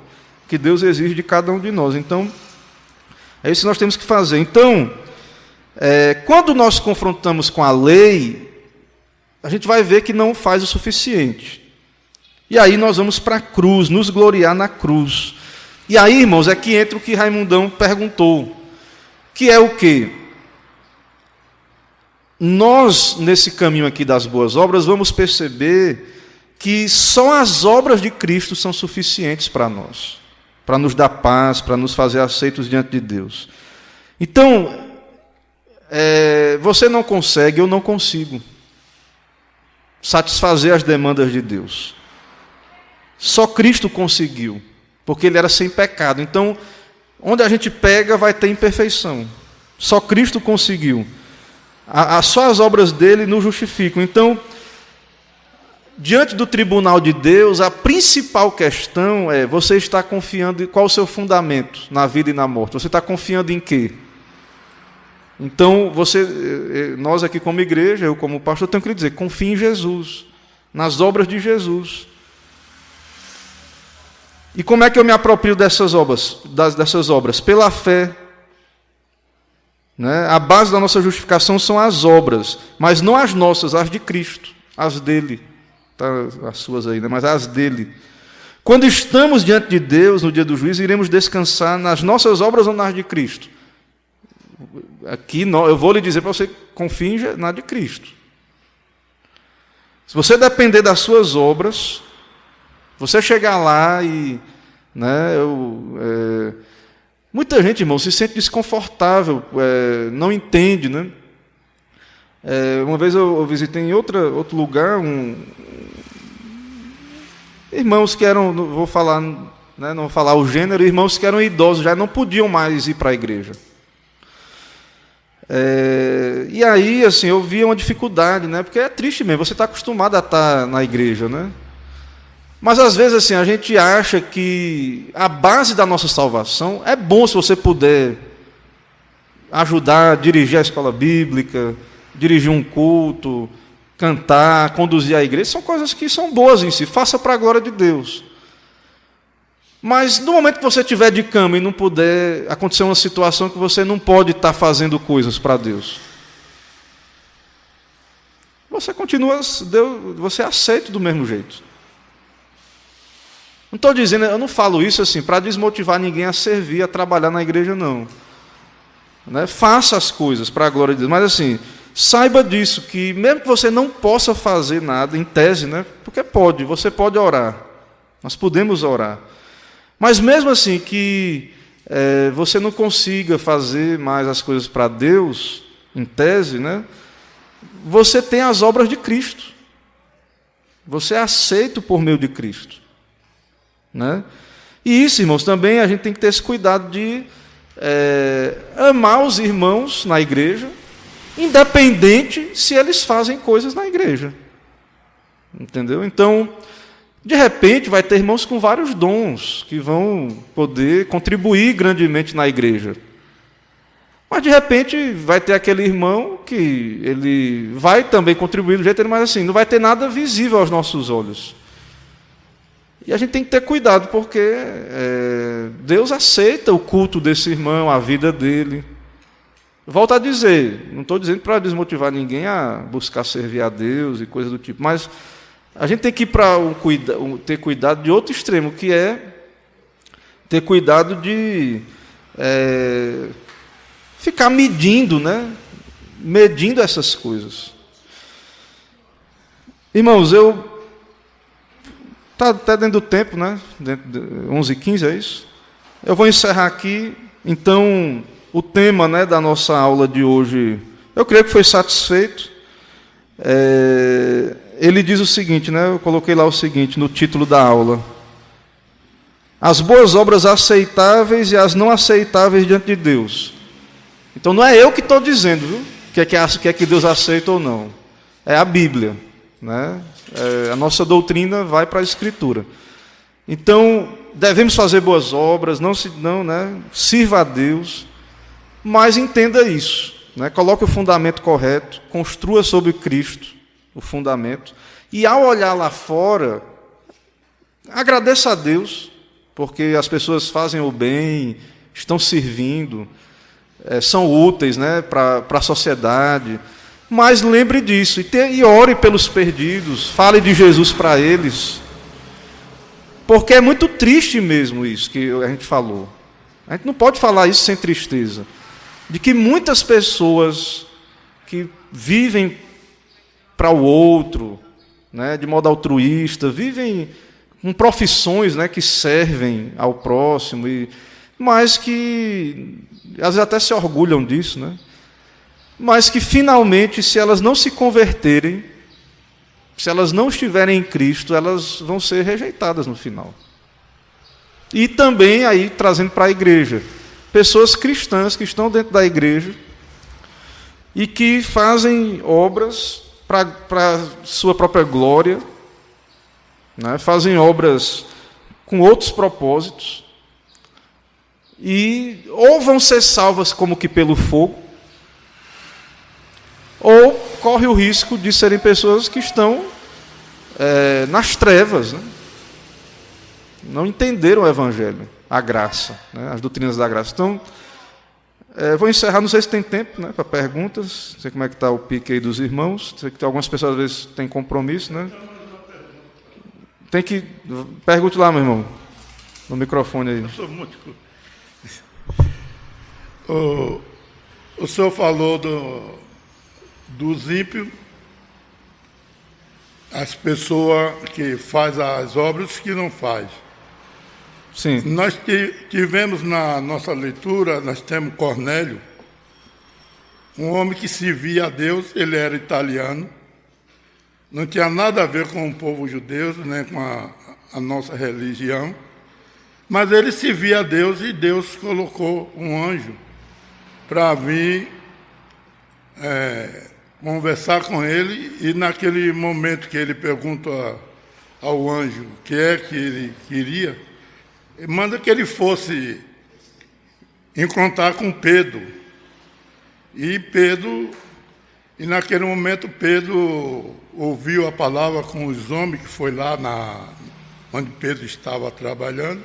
Que Deus exige de cada um de nós. Então, é isso que nós temos que fazer. Então, quando nós confrontamos com a lei, a gente vai ver que não faz o suficiente. E aí nós vamos para a cruz, nos gloriar na cruz. E aí, irmãos, é que entra o que Raimundão perguntou, que é o quê? Nós, nesse caminho aqui das boas obras, vamos perceber que só as obras de Cristo são suficientes para nós, para nos dar paz, para nos fazer aceitos diante de Deus. Então, você não consegue, eu não consigo satisfazer as demandas de Deus. Só Cristo conseguiu, porque Ele era sem pecado. Então, onde a gente pega, vai ter imperfeição. Só Cristo conseguiu. Só as obras dele nos justificam. Então, diante do tribunal de Deus, a principal questão é: você está confiando em qual o seu fundamento na vida e na morte? Você está confiando em quê? Então, nós aqui como igreja, eu como pastor, tenho que lhe dizer: confie em Jesus, nas obras de Jesus. E como é que eu me aproprio dessas obras? Pela fé. Né? A base da nossa justificação são as obras, mas não as nossas, as de Cristo, as dele. Tá, as suas aí, né? Mas as dele. Quando estamos diante de Deus, no dia do juízo, iremos descansar nas nossas obras ou nas de Cristo? Aqui eu vou lhe dizer para você: confie na de Cristo. Se você depender das suas obras, você chegar lá e... Né, muita gente, irmão, se sente desconfortável, não entende, né? Uma vez eu visitei em outro lugar irmãos que eram, não vou falar o gênero, irmãos que eram idosos, já não podiam mais ir para a igreja. E aí, assim, eu via uma dificuldade, né? Porque é triste mesmo, você está acostumado a estar na igreja, né? Mas às vezes assim, a gente acha que a base da nossa salvação é bom se você puder ajudar a dirigir a escola bíblica, dirigir um culto, cantar, conduzir a igreja. São coisas que são boas em si, faça para a glória de Deus. Mas no momento que você estiver de cama e não puder, acontecer uma situação que você não pode estar fazendo coisas para Deus, você continua, você aceita do mesmo jeito. Não estou dizendo, eu não falo isso assim para desmotivar ninguém a servir, a trabalhar na igreja, não. Né? Faça as coisas para a glória de Deus, mas assim, saiba disso, que mesmo que você não possa fazer nada, em tese, né? Porque você pode orar, nós podemos orar, mas mesmo assim que você não consiga fazer mais as coisas para Deus, em tese, né? Você tem as obras de Cristo, você é aceito por meio de Cristo. Né? E isso, irmãos, também a gente tem que ter esse cuidado de amar os irmãos na igreja, independente se eles fazem coisas na igreja. Entendeu? Então, de repente, vai ter irmãos com vários dons que vão poder contribuir grandemente na igreja. Mas, de repente, vai ter aquele irmão que ele vai também contribuir do jeito dele, mas assim, não vai ter nada visível aos nossos olhos. E a gente tem que ter cuidado, porque Deus aceita o culto desse irmão, a vida dele. Volto a dizer, não estou dizendo para desmotivar ninguém a buscar servir a Deus e coisas do tipo, mas a gente tem que ir para ter cuidado de outro extremo, que é ter cuidado de ficar medindo, né? Medindo essas coisas. Irmãos, está até dentro do tempo, né? 11h15, é isso? Eu vou encerrar aqui. Então, o tema, né, da nossa aula de hoje, eu creio que foi satisfeito. Ele diz o seguinte, né? Eu coloquei lá o seguinte no título da aula: as boas obras aceitáveis e as não aceitáveis diante de Deus. Então, não é eu que estou dizendo, viu? Que é que Deus aceita ou não. É a Bíblia, né? A nossa doutrina vai para a Escritura. Então, devemos fazer boas obras, não, né? Sirva a Deus, mas entenda isso. né? Coloque o fundamento correto, construa sobre Cristo o fundamento, e ao olhar lá fora, agradeça a Deus, porque as pessoas fazem o bem, estão servindo, são úteis, né, para a sociedade, mas lembre disso, e ore pelos perdidos, fale de Jesus para eles, porque é muito triste mesmo isso que a gente falou. A gente não pode falar isso sem tristeza, de que muitas pessoas que vivem para o outro, né, de modo altruísta, vivem com profissões, né, que servem ao próximo, mas que às vezes até se orgulham disso, né, mas que finalmente, se elas não se converterem, se elas não estiverem em Cristo, elas vão ser rejeitadas no final. E também aí trazendo para a igreja, pessoas cristãs que estão dentro da igreja e que fazem obras para sua própria glória, né? Fazem obras com outros propósitos, e ou vão ser salvas como que pelo fogo, ou corre o risco de serem pessoas que estão nas trevas, né? Não entenderam o Evangelho, a graça, né? As doutrinas da graça. Então, vou encerrar, não sei se tem tempo, né, para perguntas, não sei como é que está o pique aí dos irmãos, sei que algumas pessoas às vezes têm compromisso, né? Tem que... Pergunte lá, meu irmão, no microfone aí. Eu sou muito... O senhor falou dos ímpios, as pessoas que fazem as obras que não fazem. Sim. Nós tivemos na nossa leitura, nós temos Cornélio, um homem que servia a Deus, ele era italiano, não tinha nada a ver com o povo judeu, nem com a nossa religião, mas ele servia a Deus e Deus colocou um anjo para vir conversar com ele, e naquele momento que ele pergunta ao anjo o que é que ele queria, ele manda que ele fosse encontrar com Pedro. E naquele momento Pedro ouviu a palavra com os homens que foi lá onde Pedro estava trabalhando,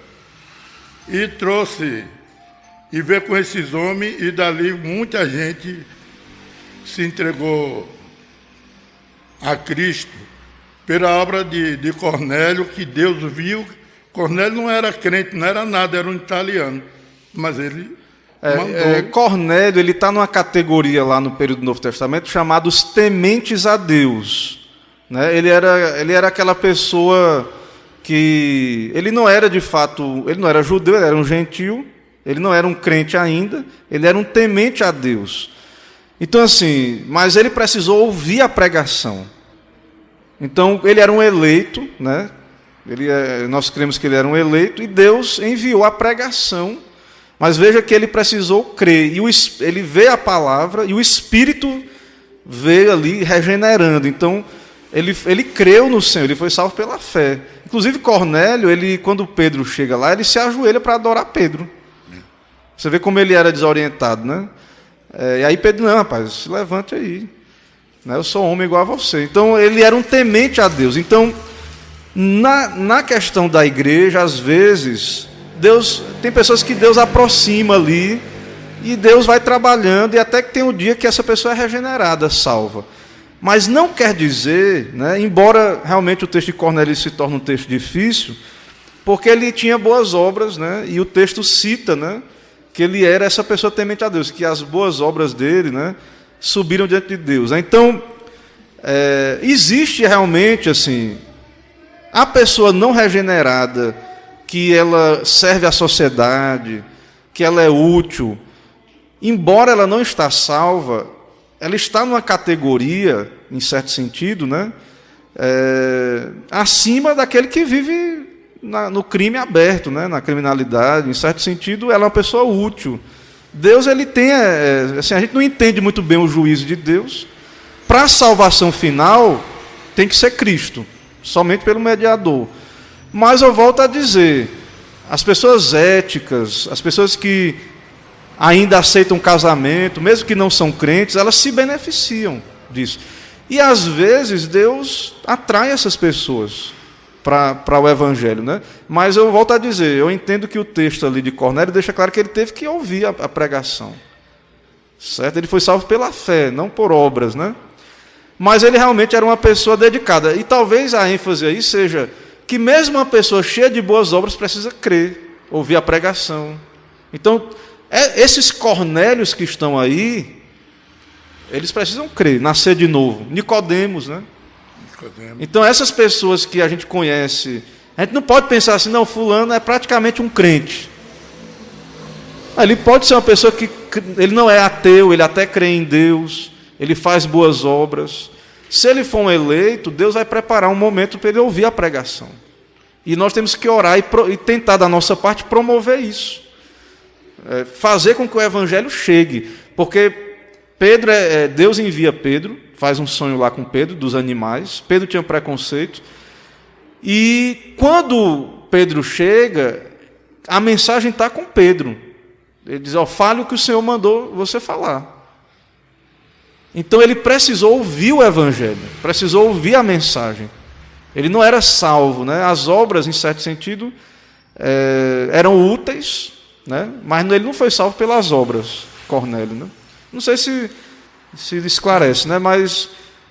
e trouxe, e veio com esses homens, e dali muita gente se entregou a Cristo pela obra de Cornélio, que Deus viu. Cornélio não era crente, não era nada, era um italiano, mas ele mandou. Cornélio, ele está numa categoria lá no período do Novo Testamento chamada os tementes a Deus, né? Ele era aquela pessoa que ele não era de fato, ele não era judeu, ele era um gentil, ele não era um crente ainda, ele era um temente a Deus. Então assim, mas ele precisou ouvir a pregação. Então ele era um eleito, né? Nós cremos que ele era um eleito, e Deus enviou a pregação, mas veja que ele precisou crer, e ele vê a palavra, e o Espírito veio ali regenerando. Então ele creu no Senhor, ele foi salvo pela fé. Inclusive Cornélio, quando Pedro chega lá, ele se ajoelha para adorar Pedro. Você vê como ele era desorientado, né? E aí Pedro, não, rapaz, se levante aí, né? Eu sou homem igual a você. Então ele era um temente a Deus. Então, na questão da igreja, às vezes, tem pessoas que Deus aproxima ali, e Deus vai trabalhando, e até que tem um dia que essa pessoa é regenerada, salva. Mas não quer dizer, né, embora realmente o texto de Cornélio se torne um texto difícil, porque ele tinha boas obras, né, e o texto cita, né, que ele era essa pessoa temente a Deus, que as boas obras dele, né, subiram diante de Deus. Então, existe realmente assim, a pessoa não regenerada, que ela serve à sociedade, que ela é útil, embora ela não está salva, ela está numa categoria, em certo sentido, né, acima daquele que vive no crime aberto, né, na criminalidade. Em certo sentido, ela é uma pessoa útil. Deus, ele tem, assim, a gente não entende muito bem o juízo de Deus. Para a salvação final, tem que ser Cristo, somente pelo mediador. Mas eu volto a dizer, as pessoas éticas, as pessoas que ainda aceitam casamento, mesmo que não são crentes, elas se beneficiam disso. E às vezes Deus atrai essas pessoas para o Evangelho, né? Mas eu volto a dizer, eu entendo que o texto ali de Cornélio deixa claro que ele teve que ouvir a pregação, certo? Ele foi salvo pela fé, não por obras, né? Mas ele realmente era uma pessoa dedicada. E talvez a ênfase aí seja que mesmo uma pessoa cheia de boas obras precisa crer, ouvir a pregação. Então, esses Cornélios que estão aí, eles precisam crer, nascer de novo. Nicodemos, né? Então, essas pessoas que a gente conhece, a gente não pode pensar assim, não, fulano é praticamente um crente. Ele pode ser uma pessoa que ele não é ateu, ele até crê em Deus, ele faz boas obras. Se ele for um eleito, Deus vai preparar um momento para ele ouvir a pregação. E nós temos que orar e tentar, da nossa parte, promover isso. Fazer com que o Evangelho chegue. Porque Deus envia Pedro, faz um sonho lá com Pedro, dos animais. Pedro tinha preconceito. E quando Pedro chega, a mensagem está com Pedro. Ele diz, fale o que o Senhor mandou você falar. Então ele precisou ouvir o Evangelho, precisou ouvir a mensagem. Ele não era salvo, né? As obras, em certo sentido, eram úteis, né? Mas ele não foi salvo pelas obras, Cornélio, né? Não sei se esclarece, né? Mas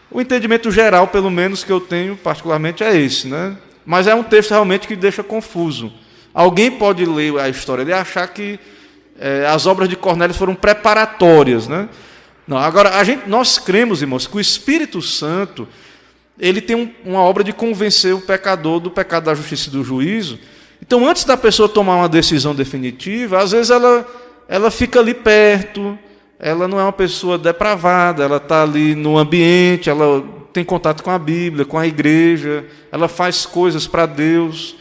o entendimento geral, pelo menos que eu tenho particularmente, é esse, né? Mas é um texto realmente que deixa confuso. Alguém pode ler a história e achar que as obras de Cornélio foram preparatórias, né? Não, agora, nós cremos, irmãos, que o Espírito Santo ele tem uma obra de convencer o pecador do pecado, da justiça e do juízo. Então, antes da pessoa tomar uma decisão definitiva, às vezes ela fica ali perto, ela não é uma pessoa depravada, ela está ali no ambiente, ela tem contato com a Bíblia, com a igreja, ela faz coisas para Deus.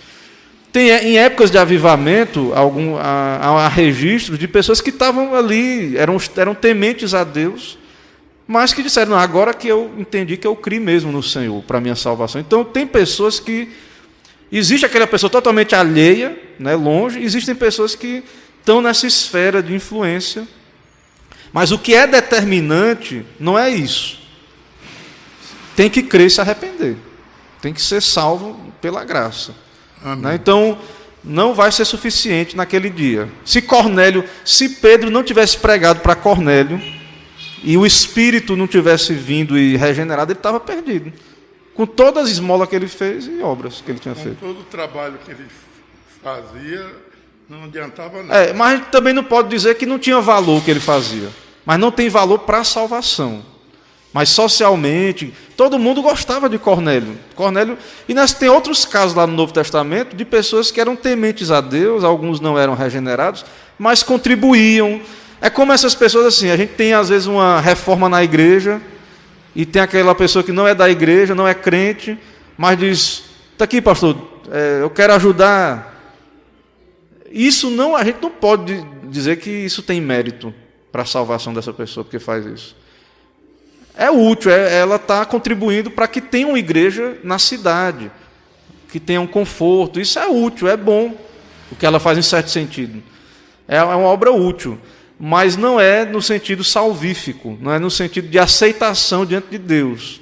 Em épocas de avivamento, há registros de pessoas que estavam ali, eram tementes a Deus, mas que disseram, não, agora que eu entendi que eu criei mesmo no Senhor, para a minha salvação. Então, tem pessoas que... Existe aquela pessoa totalmente alheia, né, longe, existem pessoas que estão nessa esfera de influência. Mas o que é determinante não é isso. Tem que crer e se arrepender. Tem que ser salvo pela graça. Né? Então, não vai ser suficiente naquele dia. Se Pedro não tivesse pregado para Cornélio e o Espírito não tivesse vindo e regenerado, ele estava perdido. Com todas as esmolas que ele fez e obras que ele tinha feito. Todo o trabalho que ele fazia, não adiantava nada. Mas também não pode dizer que não tinha valor o que ele fazia. Mas não tem valor para a salvação. Mas socialmente, todo mundo gostava de Cornélio. E tem outros casos lá no Novo Testamento de pessoas que eram tementes a Deus, alguns não eram regenerados, mas contribuíam. É como essas pessoas assim, a gente tem às vezes uma reforma na igreja, e tem aquela pessoa que não é da igreja, não é crente, mas diz, está aqui pastor, eu quero ajudar. A gente não pode dizer que isso tem mérito para a salvação dessa pessoa, porque faz isso. É útil, ela está contribuindo para que tenha uma igreja na cidade, que tenha um conforto. Isso é útil, é bom, o que ela faz em certo sentido. É uma obra útil, mas não é no sentido salvífico, não é no sentido de aceitação diante de Deus.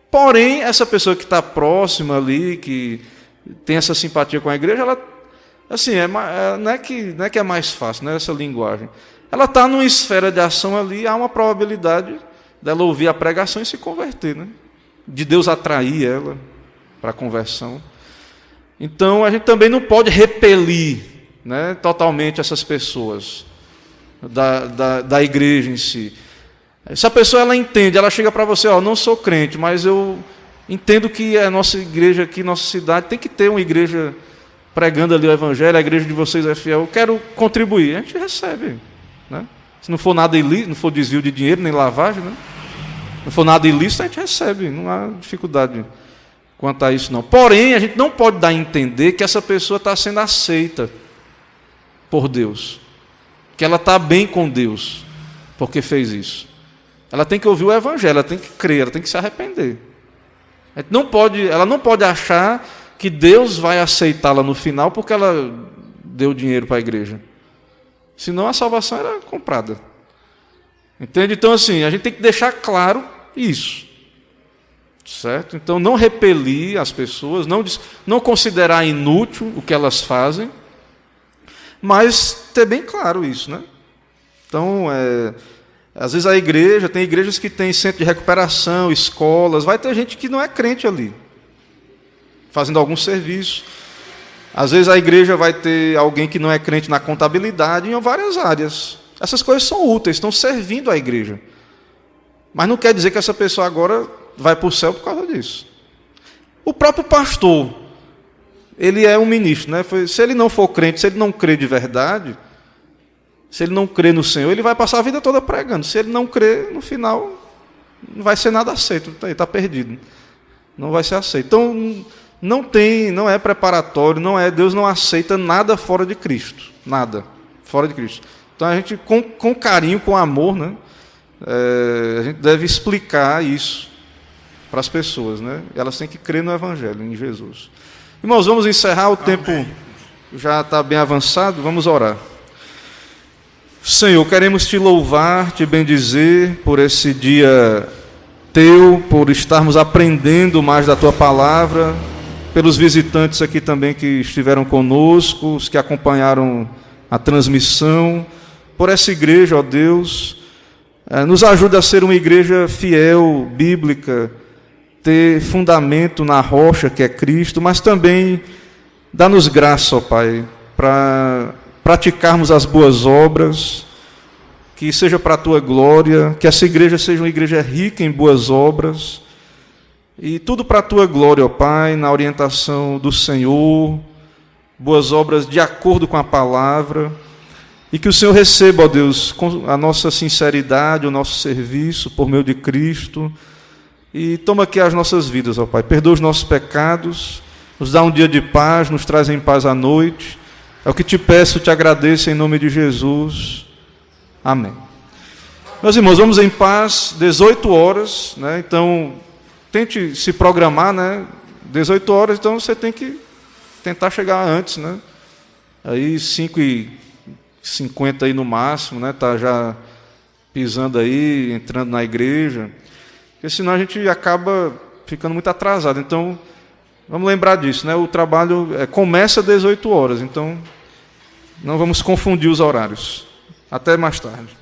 Porém, essa pessoa que está próxima ali, que tem essa simpatia com a igreja, ela, assim, não é que é mais fácil, não é essa linguagem. Ela está numa esfera de ação ali, há uma probabilidade dela ouvir a pregação e se converter, né? De Deus atrair ela para a conversão. Então, a gente também não pode repelir, né, totalmente essas pessoas da igreja em si. Se a pessoa ela entende, ela chega para você, não sou crente, mas eu entendo que a nossa igreja aqui, nossa cidade, tem que ter uma igreja pregando ali o Evangelho, a igreja de vocês é fiel, eu quero contribuir. A gente recebe. Né? Se não for nada ilícito, não for desvio de dinheiro, nem lavagem, né? Não for nada ilícito, a gente recebe, não há dificuldade quanto a isso não. Porém, a gente não pode dar a entender que essa pessoa está sendo aceita por Deus, que ela está bem com Deus, porque fez isso. Ela tem que ouvir o Evangelho, ela tem que crer, ela tem que se arrepender. Ela não pode achar que Deus vai aceitá-la no final porque ela deu dinheiro para a igreja. Senão a salvação era comprada. Entende? Então, assim, a gente tem que deixar claro isso. Certo? Então, não repelir as pessoas, não considerar inútil o que elas fazem, mas ter bem claro isso, né? Então, às vezes tem igrejas que têm centro de recuperação, escolas, vai ter gente que não é crente ali, fazendo algum serviço. Às vezes a igreja vai ter alguém que não é crente na contabilidade, em várias áreas. Essas coisas são úteis, estão servindo à igreja. Mas não quer dizer que essa pessoa agora vai para o céu por causa disso. O próprio pastor, ele é um ministro, né? Se ele não for crente, se ele não crê de verdade, se ele não crê no Senhor, ele vai passar a vida toda pregando. Se ele não crê, no final, não vai ser nada aceito, ele está perdido. Não vai ser aceito. Então, não é preparatório, Deus não aceita nada fora de Cristo. Nada fora de Cristo. Então, a gente, com carinho, com amor, né? A gente deve explicar isso para as pessoas, né? Elas têm que crer no Evangelho, em Jesus. Irmãos, vamos encerrar, o tempo já está bem avançado, vamos orar. Senhor, queremos te louvar, te bendizer por esse dia teu, por estarmos aprendendo mais da tua palavra, pelos visitantes aqui também que estiveram conosco, os que acompanharam a transmissão, por essa igreja, ó Deus. Nos ajuda a ser uma igreja fiel, bíblica, ter fundamento na rocha que é Cristo, mas também dá-nos graça, ó Pai, para praticarmos as boas obras, que seja para a Tua glória, que essa igreja seja uma igreja rica em boas obras, e tudo para a Tua glória, ó Pai, na orientação do Senhor, boas obras de acordo com a palavra, e que o Senhor receba, ó Deus, a nossa sinceridade, o nosso serviço, por meio de Cristo, e toma aqui as nossas vidas, ó Pai, perdoa os nossos pecados, nos dá um dia de paz, nos traz em paz à noite. É o que te peço, te agradeço em nome de Jesus. Amém. Meus irmãos, vamos em paz, 18 horas, né? Então, tente se programar, né? 18 horas, então você tem que tentar chegar antes, né? Aí 5h50 aí no máximo, né? Tá já pisando aí, entrando na igreja, porque senão a gente acaba ficando muito atrasado. Então, vamos lembrar disso, né? O trabalho começa às 18 horas, então não vamos confundir os horários. Até mais tarde.